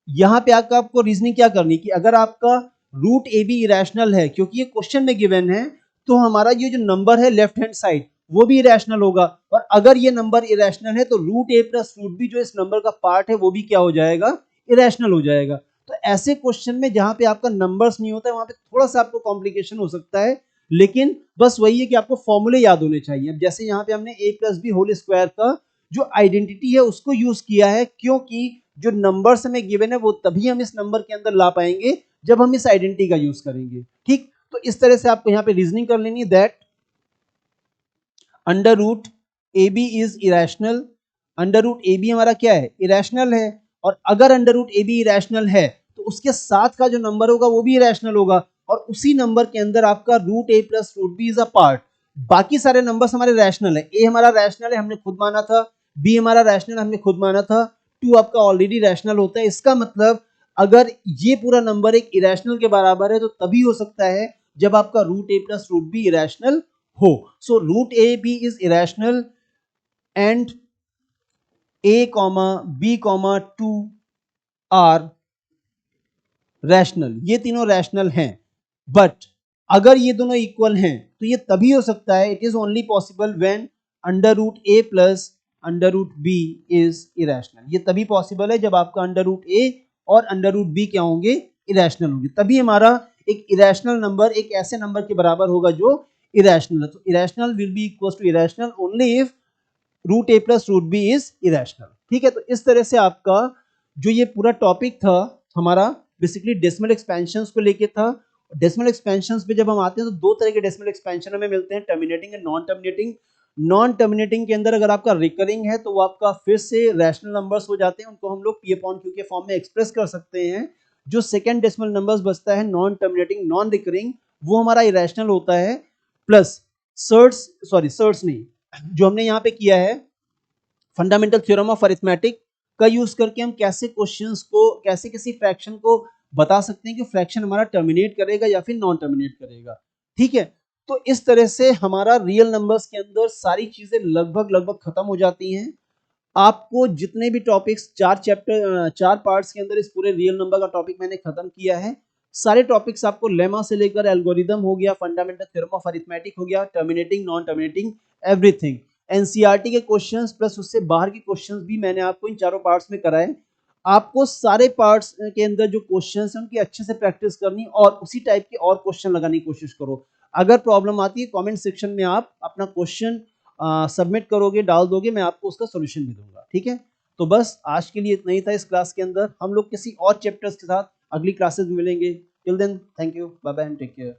यहाँ पे आपको रीजनिंग क्या करनी कि अगर आपका रूट ए बी इरेशनल है, क्योंकि ये क्वेश्चन में गिवन है, तो हमारा ये जो नंबर है लेफ्ट हैंड साइड वो भी इरेशनल होगा, और अगर ये नंबर इरेशनल है तो root A plus root B जो इस नंबर का पार्ट है वो भी क्या हो जाएगा, इरेशनल हो जाएगा। तो ऐसे क्वेश्चन में जहां पे आपका नंबर्स नहीं होता है वहां पे थोड़ा सा आपको कॉम्प्लिकेशन हो सकता है, लेकिन बस वही है कि आपको फॉर्मूले याद होने चाहिए। अब जैसे यहाँ पे हमने a plus B whole square का जो आइडेंटिटी है उसको यूज किया है, क्योंकि जो नंबर्स हमें गिवन है वो तभी हम इस नंबर के अंदर ला पाएंगे जब हम इस आइडेंटिटी का यूज करेंगे, ठीक, तो इस तरह से आपको यहाँ पे रीजनिंग कर लेनी है that under root A B is irrational, under root A B हमारा क्या है, इरेशनल है, और अगर under root A B irrational है तो उसके साथ का जो नंबर होगा वो भी इरेशनल होगा, और उसी नंबर के अंदर आपका root A plus root B is a part, बाकी सारे नंबर्स हमारे रैशनल है, ए हमारा रैशनल है हमने खुद माना था, बी हमारा रैशनल हमने खुद माना था, 2 आपका ऑलरेडी रैशनल होता है, इसका मतलब अगर ये पूरा नंबर एक इरेशनल के बराबर है तो तभी हो सकता है जब आपका root A plus root B irrational हो, so root A B is irrational and a comma B comma 2 are rational, ये तीनों रैशनल हैं, बट अगर ये दोनों इक्वल हैं तो ये तभी हो सकता है, it is only possible when under root A plus under root B is irrational, ये तभी पॉसिबल है जब आपका अंडर रूट ए और अंडर रूट बी क्या होंगे, इरेशनल होंगे, तभी हमारा एक इरेशनल नंबर एक ऐसे नंबर के बराबर होगा जो इरेशनल है, तो irrational will be equal to irrational only if root A plus root B is irrational, ठीक है। तो इस तरह से आपका जो ये पूरा टॉपिक था हमारा बेसिकली डेसिमल एक्सपेंशंस को लेके था। डेसिमल एक्सपेंशंस पे जब हम आते हैं तो दो तरह के डेसिमल एक्सपेंशन हमें मिलते हैं, terminating and non terminating. Non terminating के अंदर अगर आपका रिकरिंग है तो वो आपका फिर से रैशनल नंबर्स हो जाते हैं, उनको हम लोग पी अपॉन क्यू के फॉर्म में एक्सप्रेस कर सकते हैं। जो सेकंड डेसिमल नंबर्स बचता है नॉन टर्मिनेटिंग नॉन रिकरिंग, वो हमारा इरेशनल होता है, प्लस सर्ट्स नहीं, जो हमने यहाँ पे किया है फंडामेंटल थ्योरम ऑफ अरिथमेटिक का यूज करके हम कैसे क्वेश्चंस को, कैसे किसी फ्रैक्शन को बता सकते हैं कि फ्रैक्शन हमारा टर्मिनेट करेगा या फिर नॉन टर्मिनेट करेगा, ठीक है। तो इस तरह से हमारा रियल नंबर्स के अंदर सारी चीजें लगभग खत्म हो जाती हैं। आपको जितने भी टॉपिक्स 4 पार्ट्स के अंदर इस पूरे रियल नंबर का टॉपिक मैंने खत्म किया है, सारे टॉपिक्स आपको लेमा से लेकर एल्गोरिदम हो गया, फंडामेंटल थ्योरम ऑफ अरिथमेटिक हो गया, terminating non terminating everything, NCERT के क्वेश्चंस प्लस उससे बाहर के क्वेश्चंस भी मैंने आपको इन चारों पार्ट्स में कराए। आपको सारे पार्ट्स के अंदर जो क्वेश्चंस हैं उनकी अच्छे से प्रैक्टिस करनी और उसी टाइप के और क्वेश्चन लगाने की कोशिश करो। अगर प्रॉब्लम आती है कमेंट सेक्शन में आप अपना क्वेश्चन सबमिट करोगे, डाल दोगे, मैं आपको उसका सोल्यूशन भी दूंगा। ठीक है, तो बस आज के लिए इतना ही था इस क्लास के अंदर। हम लोग किसी और चैप्टर्स के साथ अगली क्लासेस में मिलेंगे। Till then thank you, bye bye and take care.